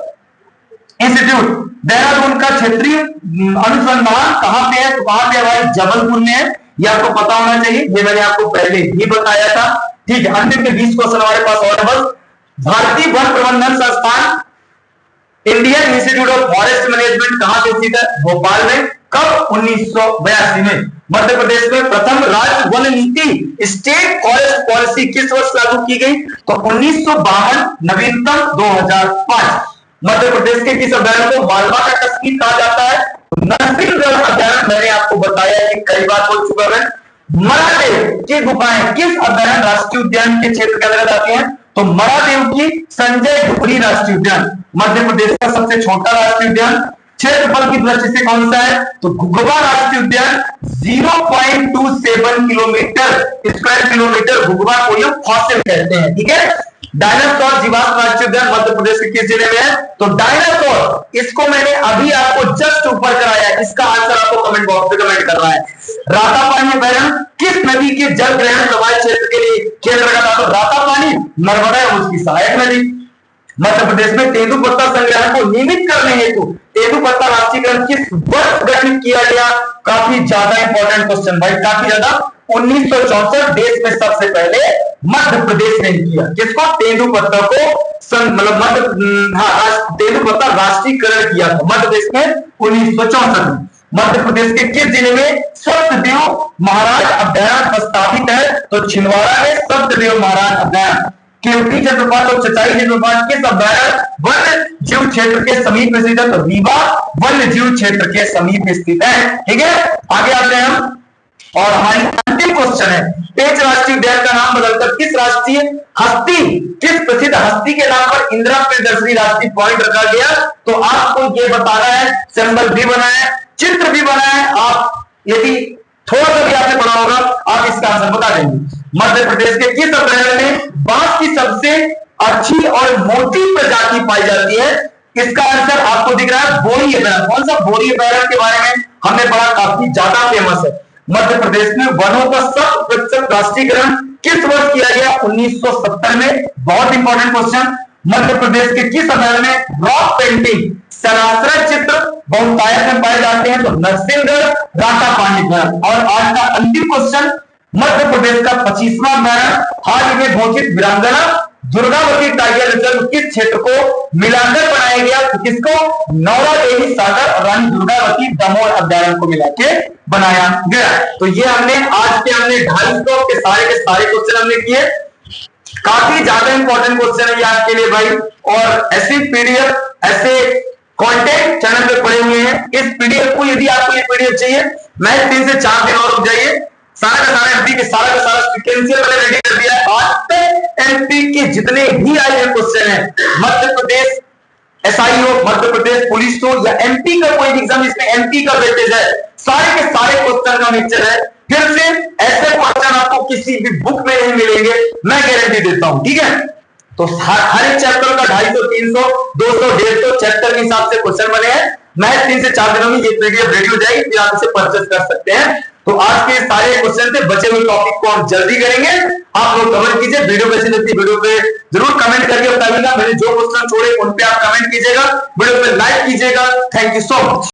institute Dehradun का क्षेत्रीय अनुसंधान कहां पे है? तो कहां पे है भाई? जबलपुर में है। ये आपको पता होना चाहिए, ये मैंने आपको पहले ही बताया था, ठीक है। अंतिम के 20 क्वेश्चन हमारे पास और है बस। भारतीय वन प्रबंधन संस्थान Indian institute of forest management कहां पे स्थित है? भोपाल में। कब? 1982 में। मध्य प्रदेश में प्रथम राज्य वन नीति स्टेट फॉरेस्ट पॉलिसी किस वर्ष लागू की गई? तो 1952। नवीनतम 2005। मध्य प्रदेश के किस अभयारण्य को मालवा का कश्मीर कहा जाता है? नरसिंहगढ़ अभयारण्य। मैंने आपको बताया कि कई बार बोल चुका है। मरादेव की गुफाएं किस अभयारण्य राष्ट्रीय उद्यान के क्षेत्र के अंतर्गत आती हैं? तो मरादेव की संजय डुगरी राष्ट्रीय उद्यान। मध्य प्रदेश का सबसे छोटा राष्ट्रीय उद्यान क्षेत्रफल की दृष्टि से कौन सा है? तो घुघुआ राष्ट्रीय उद्यान 0.27 किलोमीटर स्क्वायर किलोमीटर घुघुआ को ये फॉसिल कहते हैं, ठीक है। डायनासोर जीवाश्म राष्ट्रीय उद्यान मध्य प्रदेश के किस जिले में है? तो डायनासोर, इसको मैंने अभी आपको जस्ट ऊपर कराया है, इसका आंसर आपको कमेंट बॉक्स में कमेंट करना है। रातापानी अभयारण्य किस नदी के जल ग्रहण प्रवाह क्षेत्र के लिए केंद्र का? तो रातापानी नर्मदा है उसकी सहायक नदी। मध्य प्रदेश में तेंदुपत्ता संग्रहण को नियमित करने हेतु तेंदुपत्ता राष्ट्रीयकरण किस वर्ष गठित किया गया? काफी ज्यादा इंपॉर्टेंट क्वेश्चन भाई, काफी ज्यादा। 1964 देश में सबसे पहले मध्य प्रदेश ने किया। किसको? तेंदुपत्ता को तेंदुपत्ता राष्ट्रीयकरण किया था मध्य प्रदेश में 1964 में। मध्य प्रदेश के किस जिले में सप्तदेव महाराज अभयारण्य प्रस्तावित है? तो छिंदवाड़ा में सप्तदेव महाराज अभयारण्य। केवटी जलप्रपात और चचाई जलप्रपात किस अभयारण्य वन्य जीव क्षेत्र के समीप स्थित है? तो रीवा वन्य जीव क्षेत्र के समीप स्थित है, ठीक है। आगे आते हैं हम, और हमारी अंतिम क्वेश्चन है, पेंच राष्ट्रीय उद्यान का नाम बदलकर किस राष्ट्रीय हस्ती, किस प्रसिद्ध हस्ती के नाम पर इंदिरा प्रियदर्शनी राष्ट्रीय पॉइंट रखा गया? तो आपको ये बताना है, सिंबल भी बना है, चित्र भी बना है। आप यदि थोड़ा सा भी आपने पढ़ा होगा आप इसका आंसर बता देंगे। मध्य प्रदेश के किस अभयारण्य में बांस की सबसे अच्छी और मोटी प्रजाति पाई जाती है? इसका आंसर आपको दिख रहा है बोरी अभयारण्य। कौन सा? बोरी अभयारण्य के बारे में हमने पढ़ा, काफी ज्यादा फेमस है। मध्य प्रदेश में वनों का 100% राष्ट्रीयकरण किस वर्ष किया गया? 1970 में। बहुत इंपॉर्टेंट क्वेश्चन। मध्य प्रदेश के किस शहर में रॉक पेंटिंग सरासर चित्र बहुतायत में पाए जाते हैं? तो नरसिंहगढ़, राटा पानीपत। और आज का अंतिम क्वेश्चन, मध्य प्रदेश का 25वां अभ्यारण्य हाल ही में घोषित वीरांगना दुर्गावती टाइगर रिजर्व किस क्षेत्र को मिलाकर बनाया गया? तो किसको? नौरा देवी सागर और रानी दुर्गावती दमोह अभ्यारण्य को मिला के बनाया गया। तो ये हमने आज के 250 के सारे क्वेश्चन हमने किए। काफी ज्यादा इंपॉर्टेंट क्वेश्चन है ये आपके लिए भाई। और ऐसी पीडीएफ, ऐसे कंटेंट चैनल पे पड़े हुए हैं। इस पीडीएफ को, यदि आपको ये पीडीएफ चाहिए, मैं 3 से 4 दिन और रुक जाइए। सारा का सारा एमपी के सारा का सारा सीक्वेंशियल मैंने रेडी कर दिया है। आज तक एमपी के जितने भी आए हैं क्वेश्चन है, मध्य प्रदेश एसआई हो, मध्य प्रदेश पुलिस हो, या एमपी का कोई एग्जाम जिसमें एमपी का वेटेज है, सारे के सारे क्वेश्चन का मिक्सचर है। फिर से ऐसे क्वेश्चन आपको किसी भी बुक में नहीं मिलेंगे, मैं गारंटी देता हूं। ठीक है, तो हर एक चैप्टर का 250, 300, 200, 150 चैप्टर के हिसाब से क्वेश्चन बने हैं। मैं 3 से 4 दिनों में ये पीडीएफ रेडी हो जाएगी, फिर आप इसे परचेस कर सकते हैं। तो आज के सारे क्वेश्चन थे, बचे हुए टॉपिक को हम जल्दी करेंगे। आप लोग कमेंट कीजिए, वीडियो कैसी लगती है वीडियो पे जरूर कमेंट करके बताइएगा। मैंने जो क्वेश्चन छोड़े उन पे आप कमेंट कीजिएगा, वीडियो पे लाइक कीजिएगा। Thank you so much.